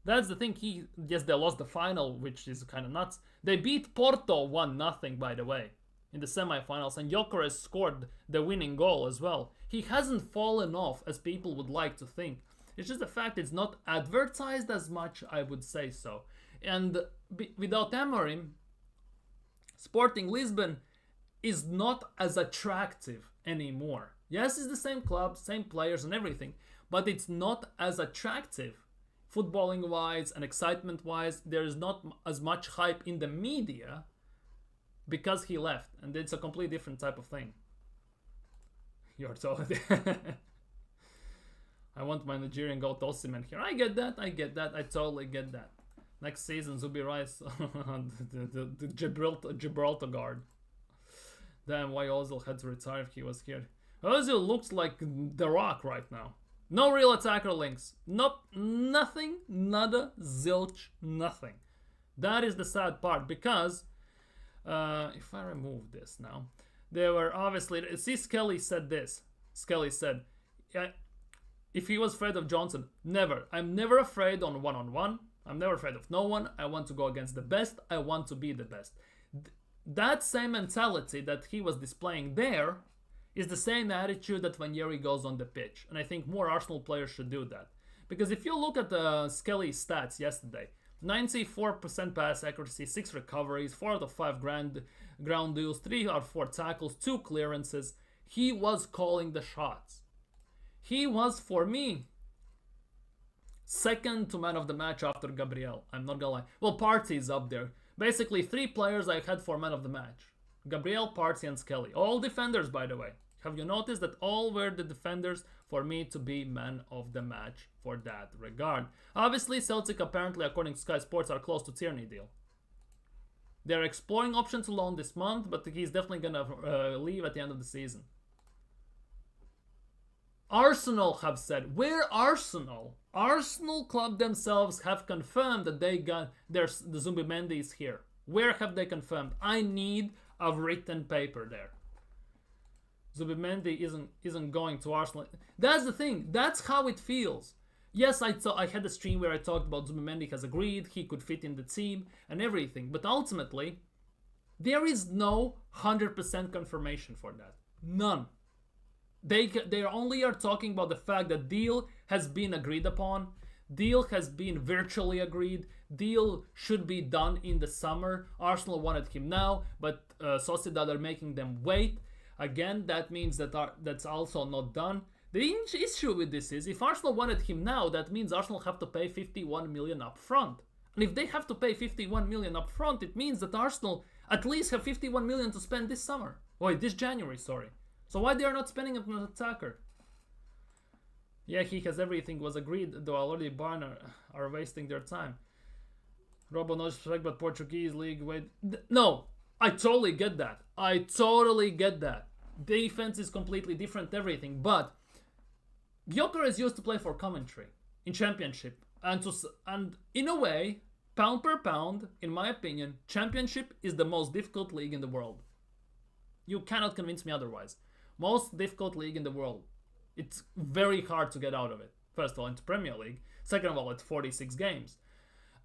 S1: That's the thing. Yes, they lost the final, which is kind of nuts. They beat Porto 1-0, by the way, in the semifinals, and Gyökeres scored the winning goal as well. He hasn't fallen off as people would like to think. It's just the fact it's not advertised as much, I would say so. And without Amorim, Sporting Lisbon is not as attractive anymore. Yes, it's the same club, same players and everything, but it's not as attractive. Footballing-wise and excitement-wise, there is not as much hype in the media because he left, and it's a completely different type of thing. You're totally... I want my Nigerian goat Osimhen here. I get that, I totally get that. Next season, Zubi Rice, the Gibraltar guard. Damn, why Ozil had to retire if he was here. Ozil looks like The Rock right now. No real attacker links. Nope, nothing, nada, zilch, nothing. That is the sad part because, if I remove this now, there were obviously, see, Skelly said this. Skelly said, if he was afraid of Johnson, never. I'm never afraid on one-on-one. I'm never afraid of no one. I want to go against the best. I want to be the best. That same mentality that he was displaying there, is the same attitude that Ranieri goes on the pitch. And I think more Arsenal players should do that. Because if you look at the Skelly stats yesterday, 94% pass accuracy, 6 recoveries, 4 out of 5 ground duels, 3 out of 4 tackles, 2 clearances. He was calling the shots. He was, for me, second to man of the match after Gabriel. I'm not gonna lie. Well, Partey is up there. Basically, 3 players I had for man of the match. Gabriel, Partey, and Skelly. All defenders, by the way. Have you noticed that all were the defenders for me to be man of the match for that regard? Obviously, Celtic apparently, according to Sky Sports, are close to Tierney deal. They're exploring options to loan this month, but he's definitely gonna leave at the end of the season. Arsenal have said, where Arsenal? Arsenal club themselves have confirmed that they got the Zubimendi is here. Where have they confirmed? I need a written paper there. Zubimendi isn't going to Arsenal. That's the thing. That's how it feels. Yes, I had a stream where I talked about Zubimendi has agreed, he could fit in the team and everything. But ultimately, there is no 100% confirmation for that. None. They only are talking about the fact that deal has been agreed upon. Deal has been virtually agreed. Deal should be done in the summer. Arsenal wanted him now, but Sociedad are making them wait. Again, that means that that's also not done. The issue with this is, if Arsenal wanted him now, that means Arsenal have to pay 51 million up front. And if they have to pay 51 million up front, it means that Arsenal at least have 51 million to spend this summer. Wait, this January, sorry. So why they are not spending it on an attacker? Yeah, he has everything was agreed, though already Bayern are wasting their time. Robo no disrespect, but Portuguese league, wait. No, I totally get that. I totally get that. Defense is completely different, everything. But Gyökeres used to play for Coventry in Championship. And in a way, pound per pound, in my opinion, Championship is the most difficult league in the world. You cannot convince me otherwise. Most difficult league in the world. It's very hard to get out of it. First of all, into Premier League. Second of all, it's 46 games.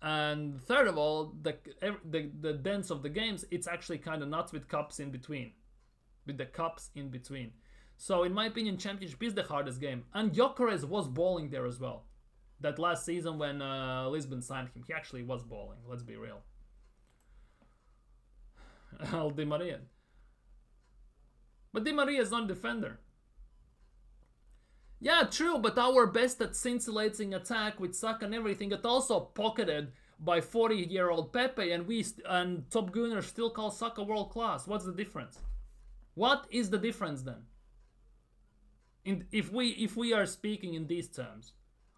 S1: And third of all, the dance of the games, it's actually kind of nuts with cups in between. With the cups in between. So in my opinion, Championship is the hardest game. And Gyökeres was balling there as well. That last season when Lisbon signed him, he actually was balling. Let's be real. Di Maria. But Di Maria is not a defender. Yeah, true, but our best at scintillating attack with Saka and everything got also pocketed by 40-year-old Pepe, and Top Gunner still calls Saka world class. What's the difference? What is the difference then? If we are speaking in these terms,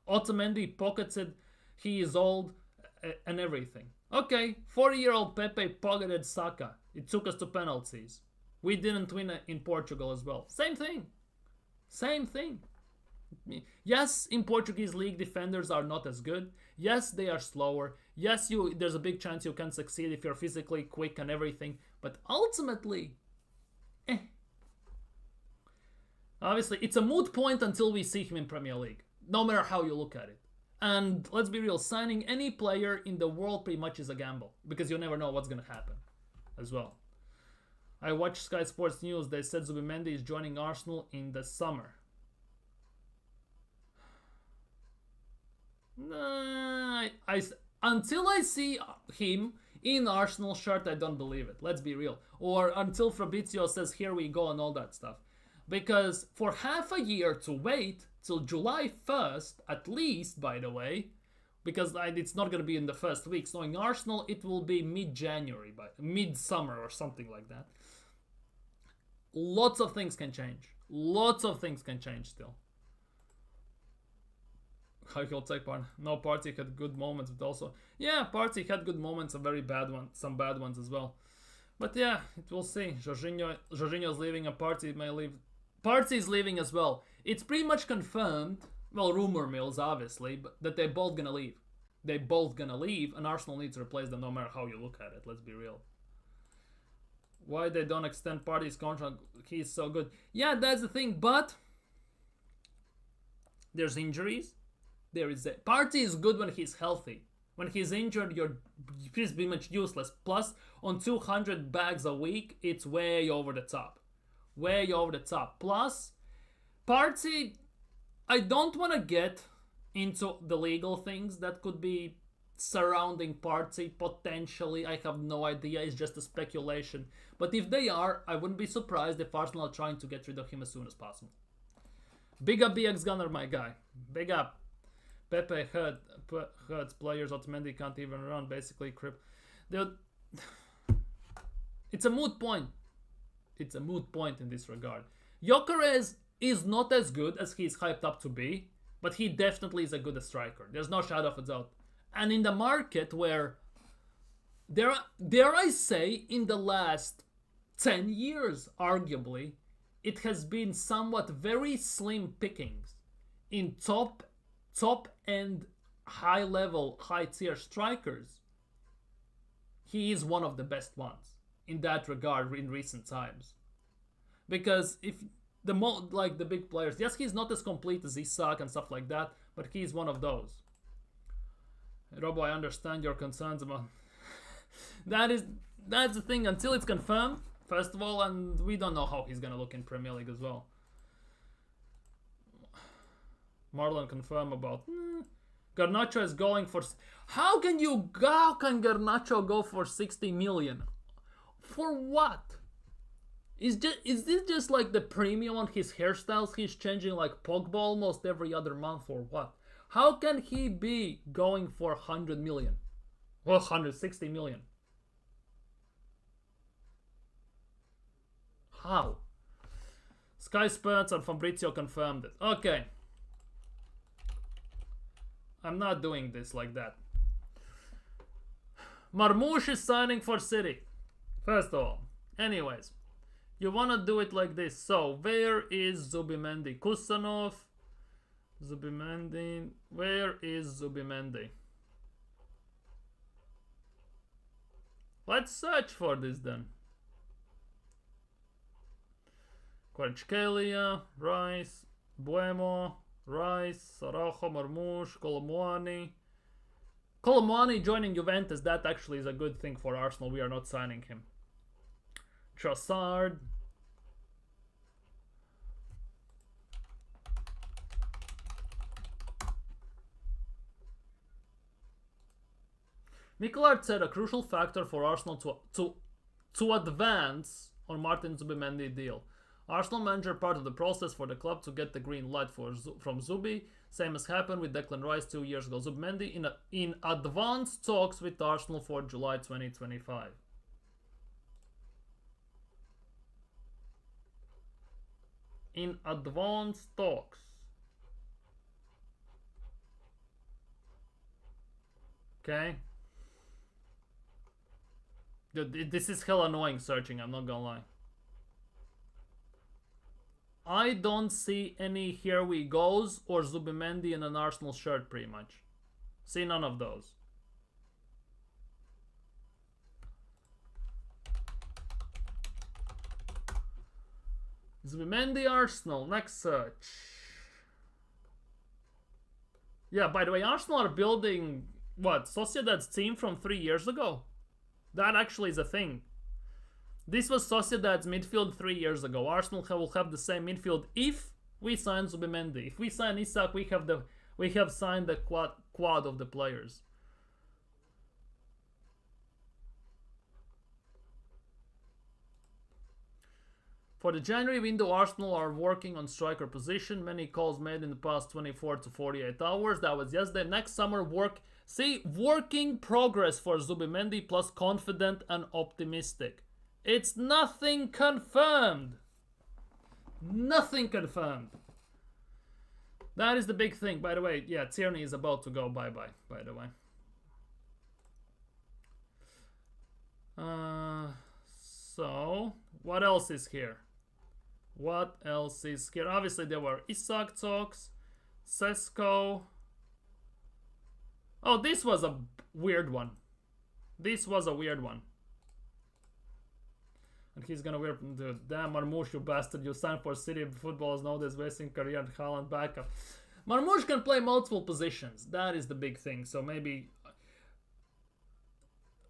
S1: Otamendi pockets it, he is old and everything. Okay, 40-year-old Pepe pocketed Saka. It took us to penalties. We didn't win in Portugal as well. Same thing. Same thing. Yes, in Portuguese league, defenders are not as good. Yes, they are slower. Yes, there's a big chance you can succeed if you're physically quick and everything. But ultimately, obviously, it's a moot point until we see him in Premier League. No matter how you look at it. And let's be real, signing any player in the world pretty much is a gamble. Because you never know what's going to happen as well. I watched Sky Sports News. They said Zubimendi is joining Arsenal in the summer. Until I see him in Arsenal shirt, I don't believe it. Let's be real. Or until Fabrizio says, here we go and all that stuff. Because for half a year to wait till July 1st, at least, by the way, because it's not going to be in the first weeks. Knowing Arsenal, it will be mid-January, mid-summer or something like that. Lots of things can change. Lots of things can change still. He'll take part. No, Partey had good moments, but also... Yeah, Partey had good moments, some bad ones as well. But yeah, we'll see. Jorginho's leaving and Partey may leave. Partey is leaving as well. It's pretty much confirmed, well, rumor mills obviously, but that they're both gonna leave. They're both gonna leave and Arsenal needs to replace them no matter how you look at it, let's be real. Why they don't extend Partey's contract? He's so good. Yeah, that's the thing, but there's injuries. Partey is good when he's healthy. When he's injured, he's pretty much useless. Plus, on 200 bags a week, it's way over the top. way over the top. Plus, Party, I don't want to get into the legal things that could be surrounding Party potentially. I have no idea, it's just a speculation. But if they are, I wouldn't be surprised if Arsenal are trying to get rid of him as soon as possible. Big up BX Gunner, my guy. Big up. Pepe hurts players. Otamendi can't even run. Basically, it's a moot point. It's a moot point in this regard. Gyökeres is not as good as he's hyped up to be, but he definitely is a good striker. There's no shadow of a doubt. And in the market where, dare I say, in the last 10 years, arguably, it has been somewhat very slim pickings in top end, high level, high tier strikers. He is one of the best ones in that regard in recent times. Because if the big players, yes, he's not as complete as Isak and stuff like that, but he's one of those. Robo, I understand your concerns about that's the thing. Until it's confirmed, first of all, and we don't know how he's gonna look in Premier League as well. Marlon confirm about Garnacho is going for. How can Garnacho go for 60 million? For what? Is this just like the premium on his hairstyles? He's changing like Pogba almost every other month or what? How can he be going for 100 million? Well, 160 million. How? Sky Spurs and Fabrizio confirmed it. Okay. I'm not doing this like that. Marmoush is signing for City. First of all. Anyways. You want to do it like this. So, where is Zubimendi? Kusanov. Zubimendi. Where is Zubimendi? Let's search for this then. Kvaratskhelia, Rice, Buemo, Rice, Araujo, Marmoush, Colomwani. Colomwani joining Juventus, that actually is a good thing for Arsenal. We are not signing him. Trossard. Mikelard said a crucial factor for Arsenal to advance on Martin Zubimendi deal. Arsenal manager part of the process for the club to get the green light from Zubi, same as happened with Declan Rice 2 years ago. Zubimendi in advanced talks with Arsenal for July 2025. In advanced talks. Okay. Dude, this is hell annoying searching, I'm not gonna lie. I don't see any here we goes or Zubimendi in an Arsenal shirt pretty much. See none of those. Zubimendi Arsenal, next search. Yeah, by the way, Arsenal are building, what, Sociedad's team from 3 years ago? That actually is a thing. This was Sociedad's midfield 3 years ago. Arsenal will have the same midfield if we sign Zubimendi. If we sign Isak, we have signed the quad of the players. For the January window, Arsenal are working on striker position. Many calls made in the past 24 to 48 hours. That was yesterday. Next summer, working progress for Zubimendi plus confident and optimistic. It's nothing confirmed. Nothing confirmed. That is the big thing. By the way, yeah, Tierney is about to go bye-bye, by the way. So, what else is here? What else is here? Obviously, there were Isak talks, Sesko. Oh, this was a weird one. This was a weird one. And he's gonna wear the damn Marmoush, you bastard. You signed for City. Football is nowadays wasting career and Haaland backup. Marmoush can play multiple positions. That is the big thing. So maybe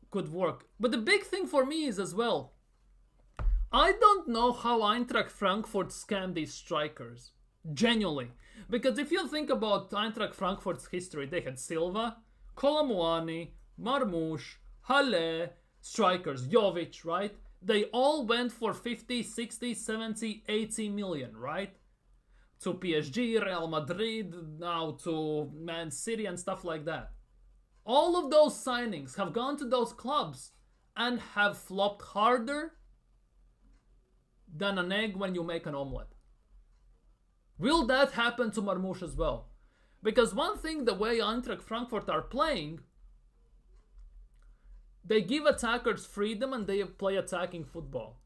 S1: could work. But the big thing for me is as well, I don't know how Eintracht Frankfurt scammed these strikers. Genuinely. Because if you think about Eintracht Frankfurt's history, they had Silva, Kolomuani, Marmoush, Halle, strikers, Jovic, right? They all went for 50, 60, 70, 80 million, right? To PSG, Real Madrid, now to Man City and stuff like that. All of those signings have gone to those clubs and have flopped harder than an egg when you make an omelette. Will that happen to Marmoush as well? Because one thing, the way Eintracht Frankfurt are playing, they give attackers freedom and they play attacking football.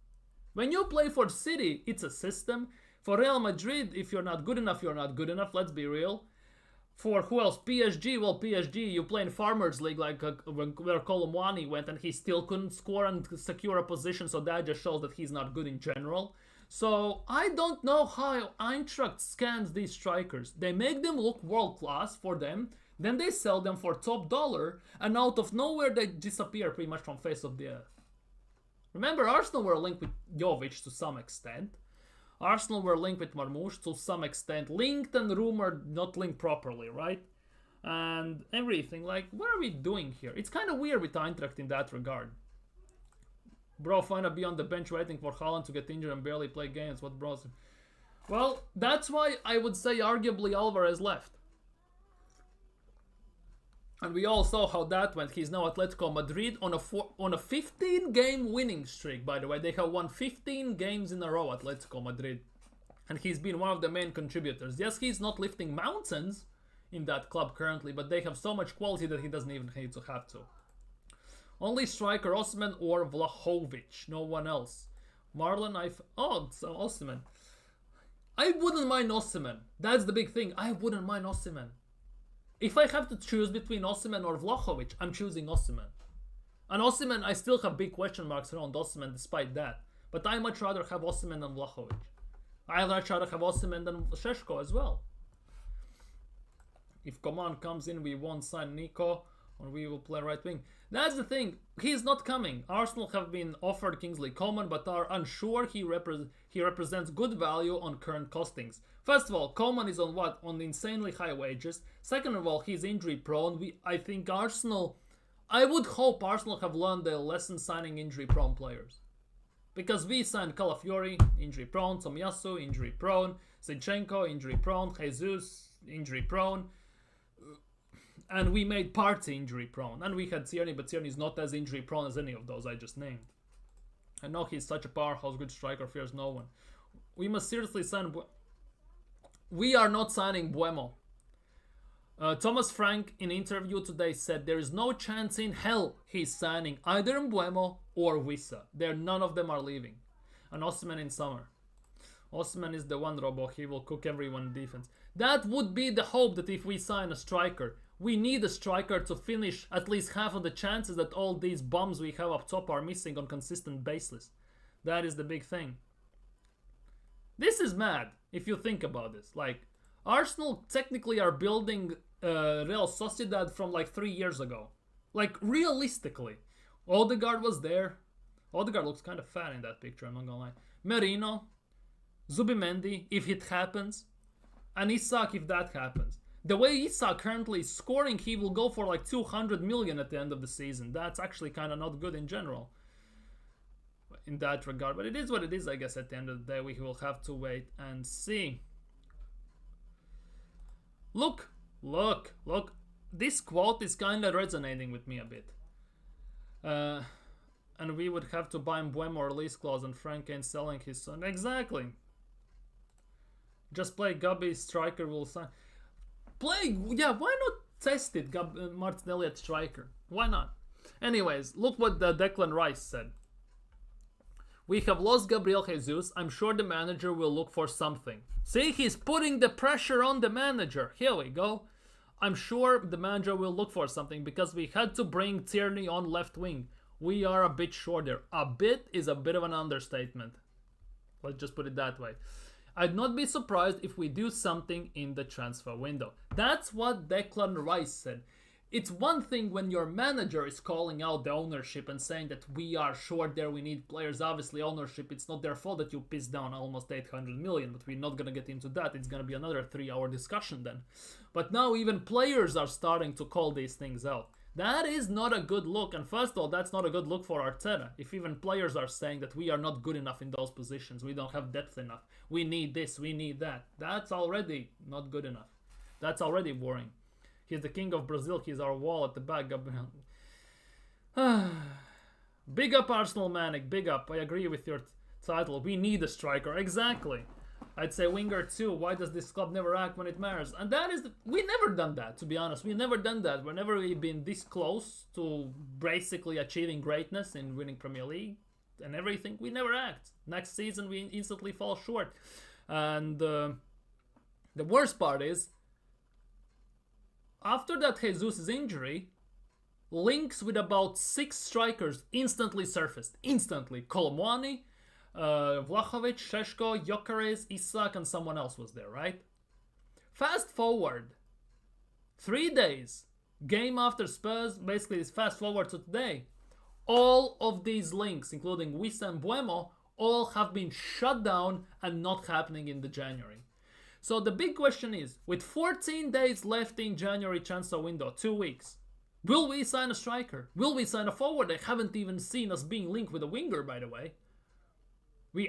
S1: When you play for City, it's a system. For Real Madrid, if you're not good enough, you're not good enough, let's be real. For who else? PSG, well, PSG, you play in Farmers League like where Kolomuani went and he still couldn't score and secure a position, so that just shows that he's not good in general. So I don't know how Eintracht scams these strikers. They make them look world class for them, then they sell them for top dollar, and out of nowhere they disappear pretty much from face of the earth. Remember, Arsenal were linked with Jovic to some extent. Arsenal were linked with Marmoush to some extent. Linked and rumored, not linked properly, right? And everything. Like, what are we doing here? It's kind of weird with Eintracht in that regard. Bro, finna be on the bench waiting for Haaland to get injured and barely play games. What bros? Well, that's why I would say arguably Alvarez left. And we all saw how that went. He's now Atletico Madrid on a 15-game winning streak, by the way. They have won 15 games in a row, Atletico Madrid. And he's been one of the main contributors. Yes, he's not lifting mountains in that club currently, but they have so much quality that he doesn't even need to have to. Only striker Osimhen or Vlahovic, no one else. Marlon, it's Osimhen. I wouldn't mind Osimhen. That's the big thing. I wouldn't mind Osimhen. If I have to choose between Osimhen or Vlahovic, I'm choosing Osimhen. And Osimhen, I still have big question marks around Osimhen despite that. But I much rather have Osimhen than Vlahovic. I'd much rather have Osimhen than Sesko as well. If Coman comes in, we won't sign Nico, or we will play right wing. That's the thing. He's not coming. Arsenal have been offered Kingsley Coman, but are unsure he represents good value on current costings. First of all, Coman is on what? On insanely high wages. Second of all, he's injury prone. I would hope Arsenal have learned their lesson signing injury prone players. Because we signed Calafiori, injury prone, Tomiyasu, injury prone, Zinchenko, injury prone, Jesus, injury prone. And we made Partey injury prone. And we had Tierney, but Tierney is not as injury prone as any of those I just named. I know he's such a powerhouse, good striker, fears no one. We must seriously sign... We are not signing Buemo. Thomas Frank in interview today said there is no chance in hell he's signing either Buemo or Wissa. None of them are leaving. And Osimhen in summer. Osimhen is the one, Robo. He will cook everyone in defense. That would be the hope, that if we sign a striker, we need a striker to finish at least half of the chances that all these bums we have up top are missing on consistent basis. That is the big thing. This is mad, if you think about this. Like, Arsenal technically are building Real Sociedad from like 3 years ago. Like, realistically. Odegaard was there. Odegaard looks kind of fat in that picture, I'm not gonna lie. Merino. Zubimendi, if it happens. And Isak, if that happens. The way Isak currently is scoring, he will go for like 200 million at the end of the season. That's actually kind of not good in general. In that regard, but it is what it is, I guess. At the end of the day, we will have to wait and see. Look, this quote is kind of resonating with me a bit. And we would have to buy Buemo release clause, and Frank ain't selling his son. Exactly. Just play Gabby, striker will sign. Yeah, why not test it, Martinelli at striker? Why not? Anyways, look what Declan Rice said. We have lost Gabriel Jesus. I'm sure the manager will look for something. See, he's putting the pressure on the manager. Here we go. I'm sure the manager will look for something because we had to bring Tierney on left wing. We are a bit short there. A bit is a bit of an understatement. Let's just put it that way. I'd not be surprised if we do something in the transfer window. That's what Declan Rice said. It's one thing when your manager is calling out the ownership and saying that we are short there, we need players. Obviously, ownership, it's not their fault that you pissed down almost 800 million, but we're not gonna get into that. It's gonna be another 3-hour discussion then. But now even players are starting to call these things out. That is not a good look, and first of all, that's not a good look for Arteta. If even players are saying that we are not good enough in those positions, we don't have depth enough, we need this, we need that, that's already not good enough. That's already worrying. He's the king of Brazil, he's our wall at the back. Big up Arsenal, Manic, big up. I agree with your title. We need a striker, exactly. I'd say winger too. Why does this club never act when it matters? And that is, we never done that, to be honest. We never done that. Whenever we've been this close to basically achieving greatness in winning Premier League and everything, we never act. Next season, we instantly fall short. And the worst part is, after that Jesus' injury, links with about 6 strikers instantly surfaced. Instantly. Kolomwani, Vlahovic, Sesko, Gyökeres, Isak, and someone else was there, right? Fast forward 3 days, game after Spurs, basically it's fast forward to today. All of these links, including Wissa and Buemo, all have been shut down and not happening in the January. So the big question is, with 14 days left in January transfer window, 2 weeks, will we sign a striker? Will we sign a forward? I haven't even seen us being linked with a winger, by the way.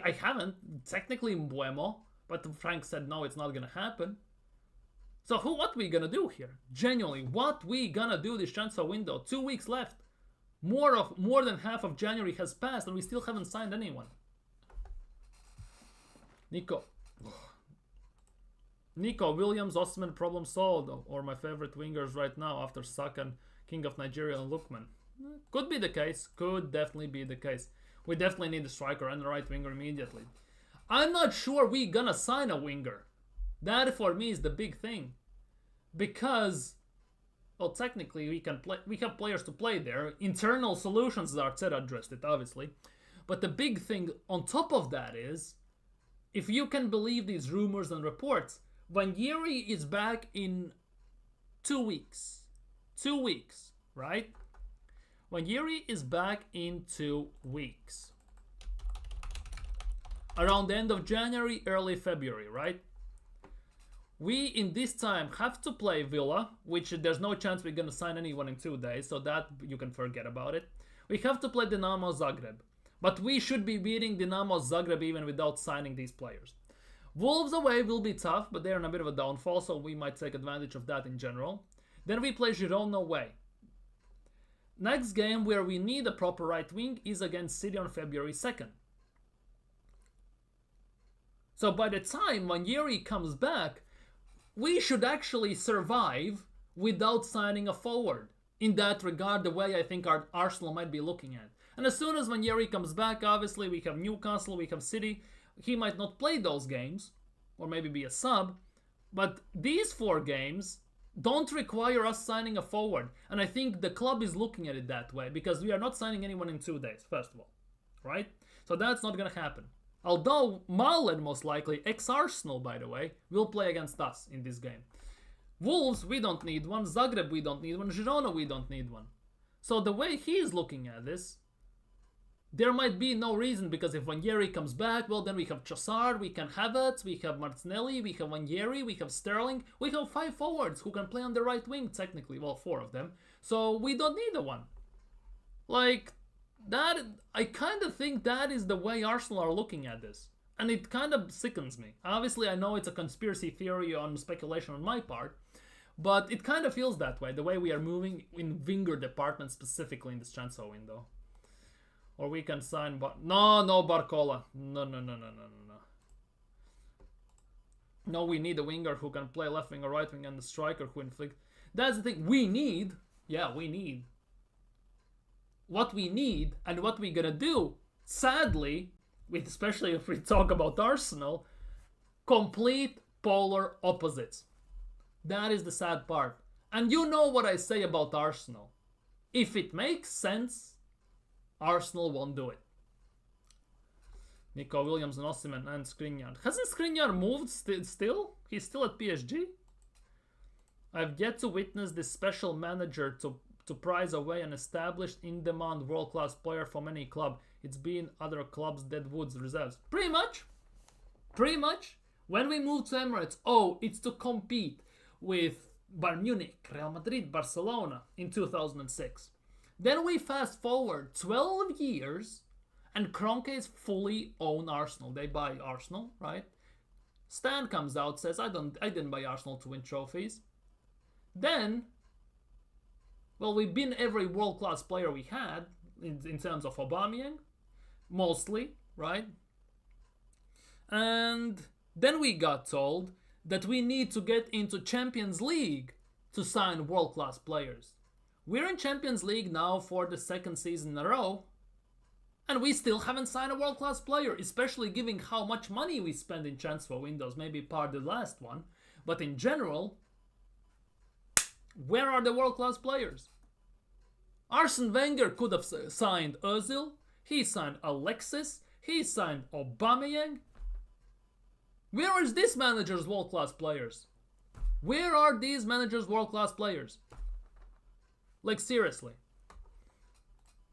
S1: I haven't, technically Mbuemo, but Frank said no, it's not gonna happen. So what we gonna do here? Genuinely, what we gonna do this transfer window? 2 weeks left. More than half of January has passed and we still haven't signed anyone. Nico Williams, Osman, problem solved. Or my favorite wingers right now after Saka and King of Nigeria and Lookman. Could be the case. Could definitely be the case. We definitely need a striker and a right winger immediately. I'm not sure we gonna sign a winger. That for me is the big thing. Because, well, technically we have players to play there. Internal solutions, as Arteta addressed it, obviously. But the big thing on top of that is, if you can believe these rumors and reports, Vanjeri is back in 2 weeks. 2 weeks, right? Vanjeri is back in 2 weeks. Around the end of January, early February, right? We, in this time, have to play Villa, which there's no chance we're going to sign anyone in 2 days, so that you can forget about it. We have to play Dinamo Zagreb. But we should be beating Dinamo Zagreb even without signing these players. Wolves away will be tough, but they're in a bit of a downfall, so we might take advantage of that in general. Then we play Girona away. Next game where we need a proper right wing is against City on February 2nd. So by the time Vanjeri comes back, we should actually survive without signing a forward. In that regard, the way I think our Arsenal might be looking at. And as soon as Vanjeri comes back, obviously we have Newcastle, we have City. He might not play those games, or maybe be a sub, but these 4 games don't require us signing a forward. And I think the club is looking at it that way, because we are not signing anyone in 2 days, first of all, right? So that's not going to happen. Although Malen, most likely, ex-Arsenal, by the way, will play against us in this game. Wolves, we don't need one. Zagreb, we don't need one. Girona, we don't need one. So the way he is looking at this, there might be no reason, because if Vanjeri comes back, well, then we have Trossard, we can have Havertz, we have Martinelli, we have Vanjeri, we have Sterling, we have 5 forwards who can play on the right wing, technically, well, 4 of them, so we don't need a one. Like, that, I kind of think that is the way Arsenal are looking at this, and it kind of sickens me. Obviously, I know it's a conspiracy theory on speculation on my part, but it kind of feels that way, the way we are moving in winger department specifically in this transfer window. Or we can sign... No, Barcola. No. No, we need a winger who can play left wing or right wing and a striker who inflict... That's the thing. We need... Yeah, we need. What we need and what we're gonna do, sadly, especially if we talk about Arsenal, complete polar opposites. That is the sad part. And you know what I say about Arsenal. If it makes sense... Arsenal won't do it. Nico Williams and Osimhen and Skriniar. Hasn't Skriniar moved still? He's still at PSG? I've yet to witness this special manager to prize away an established, in-demand, world-class player from any club. It's been other clubs, Deadwoods, reserves. Pretty much. Pretty much. When we moved to Emirates, it's to compete with Bayern Munich, Real Madrid, Barcelona in 2006. Then we fast forward 12 years and Kroenkes fully own Arsenal. They buy Arsenal, right? Stan comes out, says, I didn't buy Arsenal to win trophies. Then, well, we've been every world-class player we had in terms of Aubameyang, mostly, right? And then we got told that we need to get into Champions League to sign world-class players. We're in Champions League now for the second season in a row, and we still haven't signed a world-class player, especially given how much money we spend in transfer windows, maybe part of the last one. But in general, where are the world-class players? Arsene Wenger could have signed Ozil, he signed Alexis, he signed Aubameyang. Where is this manager's world-class players? Where are these managers' world-class players? Like, seriously.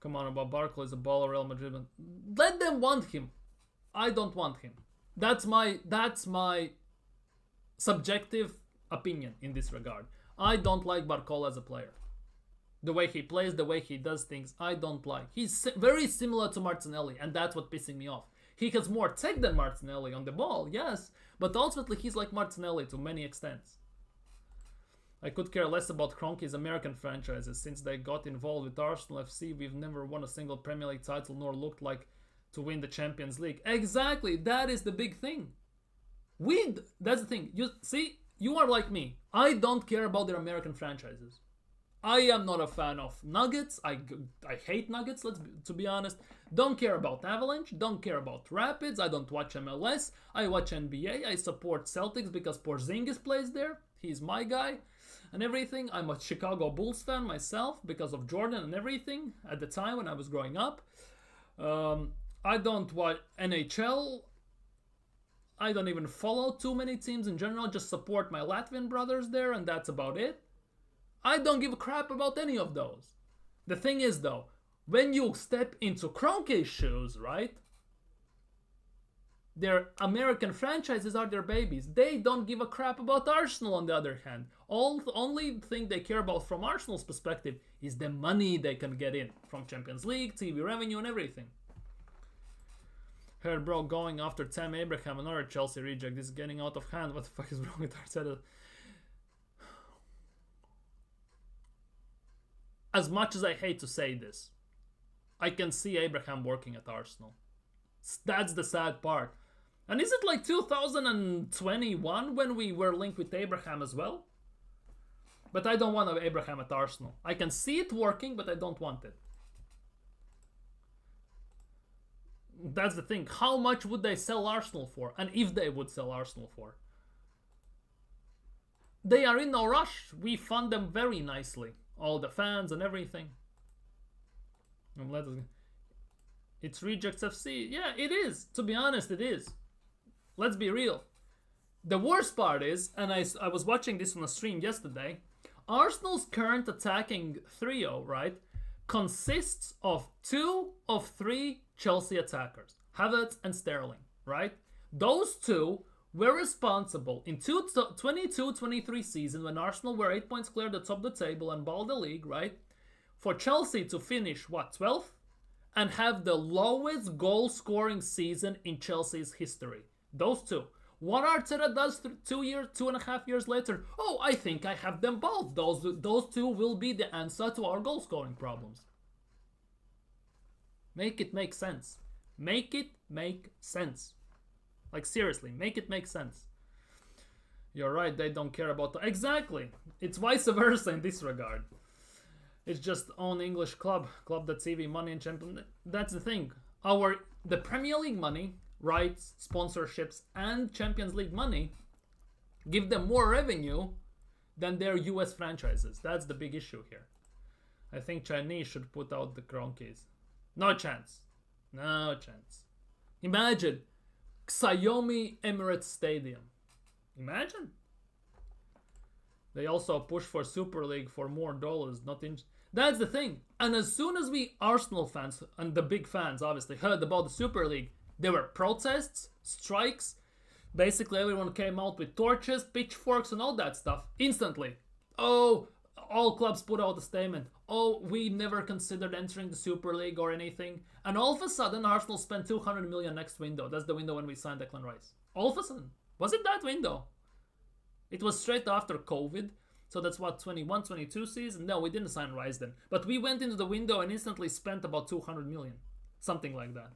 S1: Come on, about Barkley is a baller, Real Madrid. Let them want him. I don't want him. That's my subjective opinion in this regard. I don't like Barcola as a player. The way he plays, the way he does things, I don't like. He's very similar to Martinelli, and that's what pissing me off. He has more tech than Martinelli on the ball, yes, but ultimately he's like Martinelli to many extents. I could care less about Kroenke's American franchises. Since they got involved with Arsenal FC, we've never won a single Premier League title nor looked like to win the Champions League. Exactly, that is the big thing. That's the thing. You see, you are like me. I don't care about their American franchises. I am not a fan of Nuggets. I hate Nuggets, to be honest. Don't care about Avalanche. Don't care about Rapids. I don't watch MLS. I watch NBA. I support Celtics because Porzingis plays there. He's my guy and everything. I'm a Chicago Bulls fan myself because of Jordan and everything at the time when I was growing up. I don't watch NHL. I don't even follow too many teams in general. Just support my Latvian brothers there, and that's about it. I don't give a crap about any of those. The thing is, though, when you step into Kroenke's shoes, right? Their American franchises are their babies. They don't give a crap about Arsenal, on the other hand. The only thing they care about from Arsenal's perspective is the money they can get in from Champions League, TV revenue, and everything. Heard bro going after Tam Abraham, another Chelsea reject. This is getting out of hand. What the fuck is wrong with Arteta? As much as I hate to say this, I can see Abraham working at Arsenal. That's the sad part. And is it like 2021 when we were linked with Abraham as well? But I don't want Abraham at Arsenal. I can see it working, but I don't want it. That's the thing. How much would they sell Arsenal for? And if they would sell Arsenal for? They are in no rush. We fund them very nicely. All the fans and everything. It's Rejects FC. Yeah, it is. To be honest, it is. Let's be real. The worst part is, and I was watching this on a stream yesterday, Arsenal's current attacking trio, right, consists of 2 of 3 Chelsea attackers, Havertz and Sterling, right? Those two were responsible in 22-23 season when Arsenal were 8 points clear at the top of the table and ball the league, right? For Chelsea to finish, 12th? And have the lowest goal scoring season in Chelsea's history. Those two. What Arteta does 2.5 years later, I think I have them both. Those two will be the answer to our goal scoring problems. Make it make sense. Make it make sense. Like, seriously, make it make sense. You're right, they don't care about... Exactly. It's vice versa in this regard. It's just own English club that TV money and champion. That's the thing. The Premier League money, rights, sponsorships, and Champions League money give them more revenue than their US franchises. That's the big issue here. I think Chinese should put out the Kroenkes. No chance. No chance. Imagine Xiaomi Emirates Stadium. Imagine. They also push for Super League for more dollars, not in. That's the thing. And as soon as we Arsenal fans and the big fans obviously heard about the Super League, there were protests, strikes. Basically, everyone came out with torches, pitchforks, and all that stuff instantly. Oh, all clubs put out a statement. Oh, we never considered entering the Super League or anything. And all of a sudden, Arsenal spent 200 million next window. That's the window when we signed Declan Rice. All of a sudden. Was it that window? It was straight after COVID. So that's what, 21-22 season? No, we didn't sign Rice then. But we went into the window and instantly spent about 200 million. Something like that.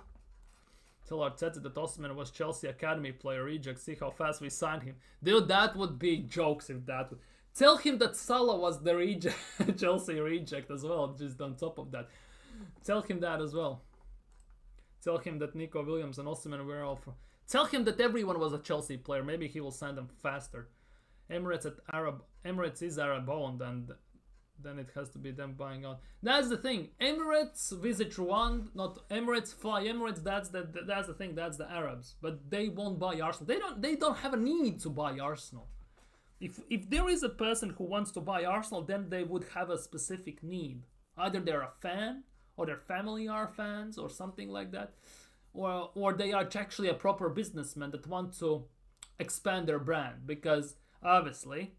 S1: Tell Arteta that Osimhen was Chelsea Academy player reject. See how fast we signed him. Dude, that would be jokes if that would... Tell him that Salah was the reject, Chelsea reject as well, just on top of that. Tell him that as well. Tell him that Nico Williams and Osimhen were all... Tell him that everyone was a Chelsea player. Maybe he will sign them faster. Emirates is Arab owned, and then it has to be them buying out. That's the thing. Emirates visit Rwanda, not Emirates fly Emirates. That's the thing. That's the Arabs, but they won't buy Arsenal. They don't have a need to buy Arsenal. If there is a person who wants to buy Arsenal, then they would have a specific need. Either they're a fan, or their family are fans, or something like that, or they are actually a proper businessman that want to expand their brand. Because obviously,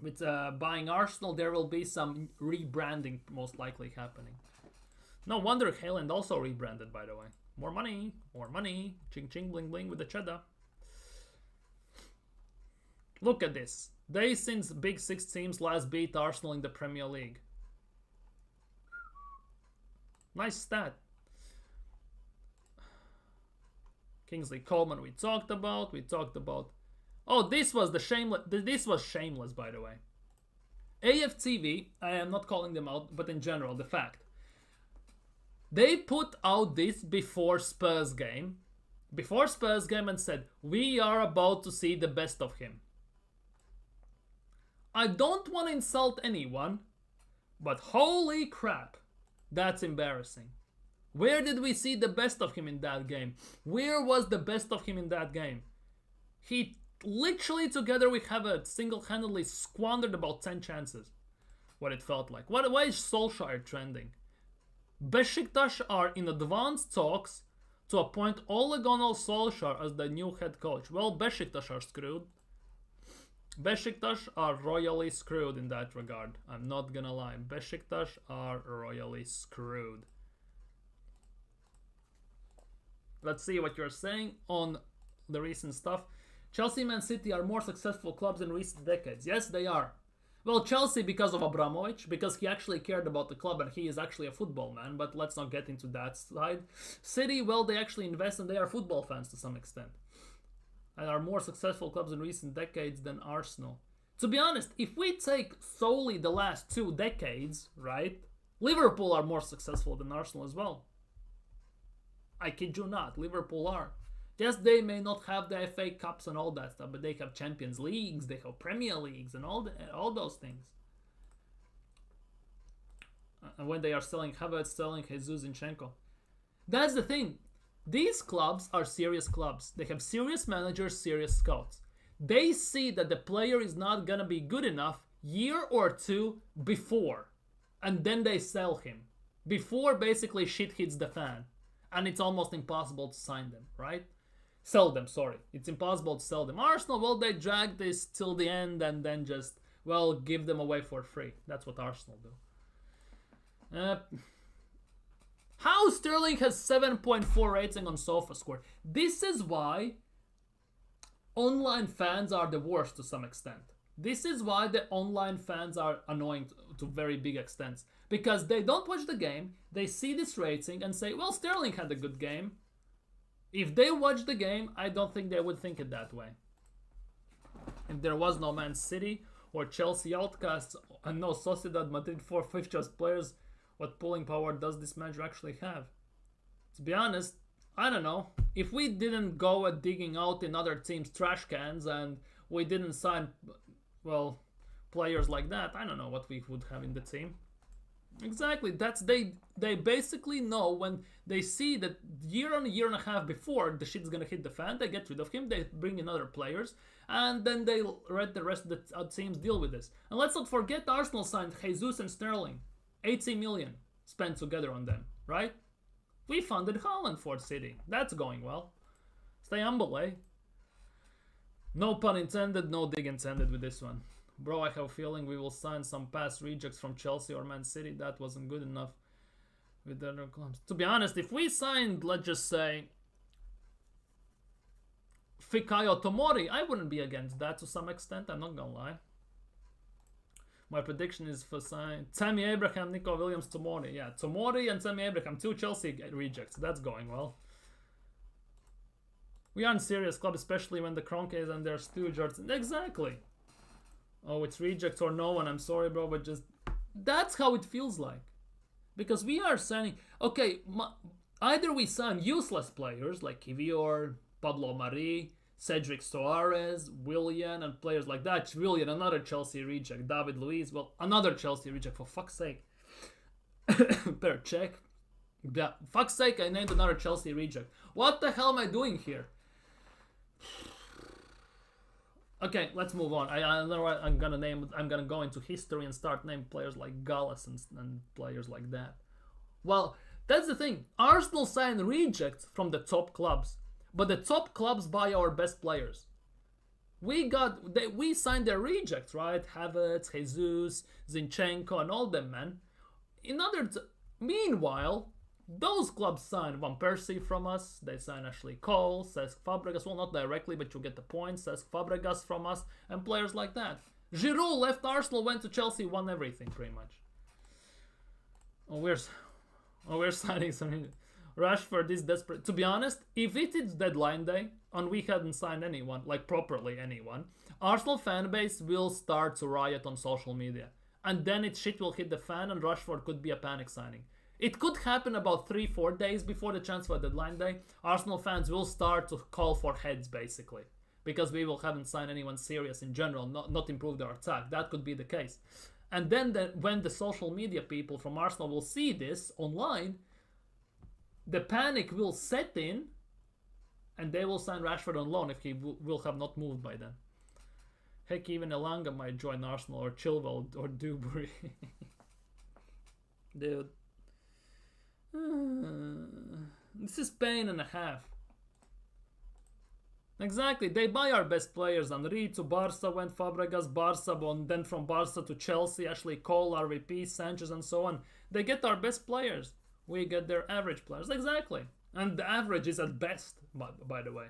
S1: with buying Arsenal, there will be some rebranding most likely happening. No wonder Haaland also rebranded, by the way. More money, ching ching bling bling with the cheddar. Look at this. They since Big Six teams last beat Arsenal in the Premier League. Nice stat. Kingsley Coleman we talked about. Oh, this was shameless, by the way. AFTV, I am not calling them out, but in general, the fact. They put out this before Spurs game. And said, we are about to see the best of him. I don't want to insult anyone, but holy crap, that's embarrassing. Where did we see the best of him in that game? Where was the best of him in that game? He literally, together we have single-handedly squandered about 10 chances. What it felt like. Why is Solskjaer trending? Besiktas are in advanced talks to appoint Ole Gunnar Solskjaer as the new head coach. Well, Besiktas are screwed. Besiktas are royally screwed in that regard. I'm not gonna lie. Besiktas are royally screwed. Let's see what you're saying on the recent stuff. Chelsea and Man City are more successful clubs in recent decades. Yes, they are. Well, Chelsea because of Abramovich, because he actually cared about the club and he is actually a football man, but let's not get into that side. City, well, they actually invest and they are football fans to some extent. And are more successful clubs in recent decades than Arsenal. To be honest, if we take solely the last 2 decades, right, Liverpool are more successful than Arsenal as well. I kid you not, Liverpool are. Yes, they may not have the FA Cups and all that stuff, but they have Champions Leagues, they have Premier Leagues and all those things. And when they are selling Havertz, selling Jesus Zinchenko. That's the thing. These clubs are serious clubs. They have serious managers, serious scouts. They see that the player is not going to be good enough year or 2 before. And then they sell him. Before basically shit hits the fan. And it's almost impossible to sign them, right? Sell them, sorry. It's impossible to sell them. Arsenal, well, they drag this till the end and then just, well, give them away for free. That's what Arsenal do. How Sterling has 7.4 rating on SofaScore. This is why online fans are the worst to some extent. This is why the online fans are annoying to very big extents. Because they don't watch the game, they see this rating and say, well, Sterling had a good game. If they watch the game, I don't think they would think it that way. If there was no Man City or Chelsea outcasts and no Sociedad Madrid 4/5 just players, what pulling power does this manager actually have? To be honest, I don't know. If we didn't go at digging out in other teams' trash cans and we didn't sign, well, players like that, I don't know what we would have in the team. Exactly. That's they basically know when they see that year and a half before the shit's gonna hit the fan, they get rid of him, they bring in other players, and then they let the rest of the teams deal with this. And let's not forget Arsenal signed Jesus and Sterling. 80 million spent together on them, right? We funded Haaland for City. That's going well. Stay humble, eh? No pun intended, no dig intended with this one. Bro, I have a feeling we will sign some past rejects from Chelsea or Man City. That wasn't good enough with the other clubs. To be honest, if we signed, let's just say, Fikayo Tomori, I wouldn't be against that to some extent. I'm not gonna lie. My prediction is for sign Tammy Abraham, Nico Williams, Tomori. Yeah, Tomori and Tammy Abraham, 2 Chelsea rejects. That's going well. We aren't serious club, especially when the Kroenkes and their stooges. Exactly. Oh, it's rejects or no one. I'm sorry, bro, but just that's how it feels like. Because we are signing. Okay, either we sign useless players like Kivior, Pablo Mari, Cedric Soares, Willian, and players like that. Willian, another Chelsea reject. David Luiz, well, another Chelsea reject, for fuck's sake. Better check. Yeah, fuck's sake, I named another Chelsea reject. What the hell am I doing here? Okay, let's move on. I know what I'm gonna go into history and start naming players like Gallas and players like that. Well, that's the thing. Arsenal sign rejects from the top clubs, but the top clubs buy our best players. We signed their rejects, right? Havertz, Jesus, Zinchenko, and all them, man. Meanwhile, those clubs signed Van Persie from us. They signed Ashley Cole, Cesc Fabregas. Well, not directly, but you get the point. Cesc Fabregas from us, and players like that. Giroud left Arsenal, went to Chelsea, won everything pretty much. We're signing some. Rashford is desperate. To be honest, if it is deadline day and we hadn't signed anyone, like properly anyone, Arsenal fan base will start to riot on social media, and then shit will hit the fan, and Rashford could be a panic signing. It could happen about 3-4 days before the transfer deadline day. Arsenal fans will start to call for heads, basically. Because we haven't signed anyone serious in general, not improved our attack. That could be the case. And then when the social media people from Arsenal will see this online, the panic will set in, and they will sign Rashford on loan if he will have not moved by then. Heck, even Elanga might join Arsenal, or Chilwell, or Dewberry. Dude. This is pain and a half. Exactly, they buy our best players. Henry to Barca went Fabregas, then from Barca to Chelsea, Ashley Cole, RVP, Sanchez, and so on. They get our best players. We get their average players. Exactly. And the average is at best, by the way.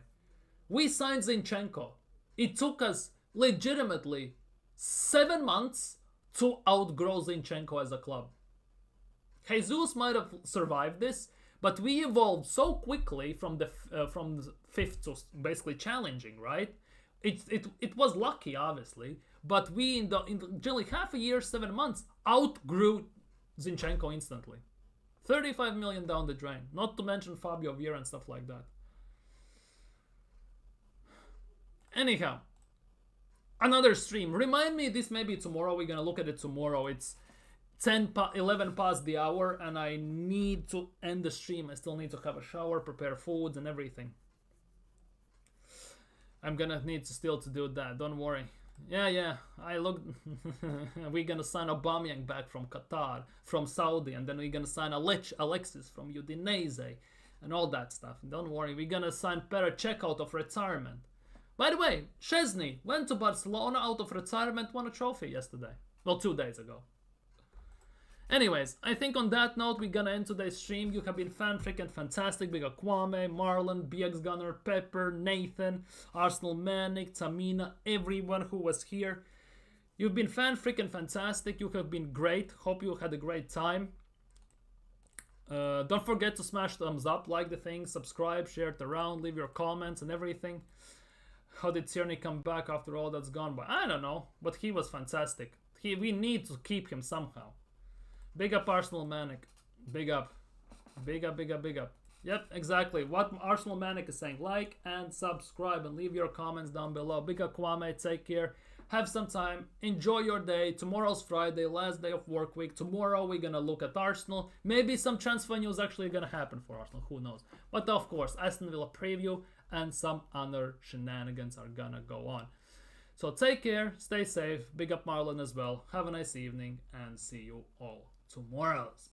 S1: We signed Zinchenko. It took us legitimately 7 months to outgrow Zinchenko as a club. Jesus might have survived this, but we evolved so quickly from the fifth to basically challenging, right? It was lucky, obviously, but we in generally half a year, 7 months, outgrew Zinchenko instantly. 35 million down the drain, not to mention Fabio Vieira and stuff like that. Anyhow, another stream. Remind me, this may be tomorrow. We're gonna look at it tomorrow. It's 11 past the hour, and I need to end the stream. I still need to have a shower, prepare foods and everything. I'm gonna need to still to do that, don't worry. Yeah, I looked. We're gonna sign Aubameyang back from Qatar, from Saudi, and then we're gonna sign Alexis from Udinese, and all that stuff. Don't worry, we're gonna sign Perez out of retirement. By the way, Szczesny went to Barcelona out of retirement, won a trophy yesterday. Well, 2 days ago. Anyways, I think on that note, we're gonna end today's stream. You have been freaking fantastic. We got Kwame, Marlon, BX Gunner, Pepper, Nathan, Arsenal Manic, Tamina, everyone who was here. You've been freaking fantastic. You have been great. Hope you had a great time. Don't forget to smash thumbs up, like the thing, subscribe, share it around, leave your comments and everything. How did Tierney come back after all that's gone by? I don't know, but he was fantastic. We need to keep him somehow. Big up Arsenal Manic. Big up. Big up, big up, big up. Yep, exactly. What Arsenal Manic is saying. Like and subscribe and leave your comments down below. Big up Kwame. Take care. Have some time. Enjoy your day. Tomorrow's Friday, last day of work week. Tomorrow we're going to look at Arsenal. Maybe some transfer news actually going to happen for Arsenal. Who knows? But of course, Aston Villa preview. and some other shenanigans are gonna go on. So take care, stay safe, big up Marlon as well, have a nice evening, and see you all tomorrow.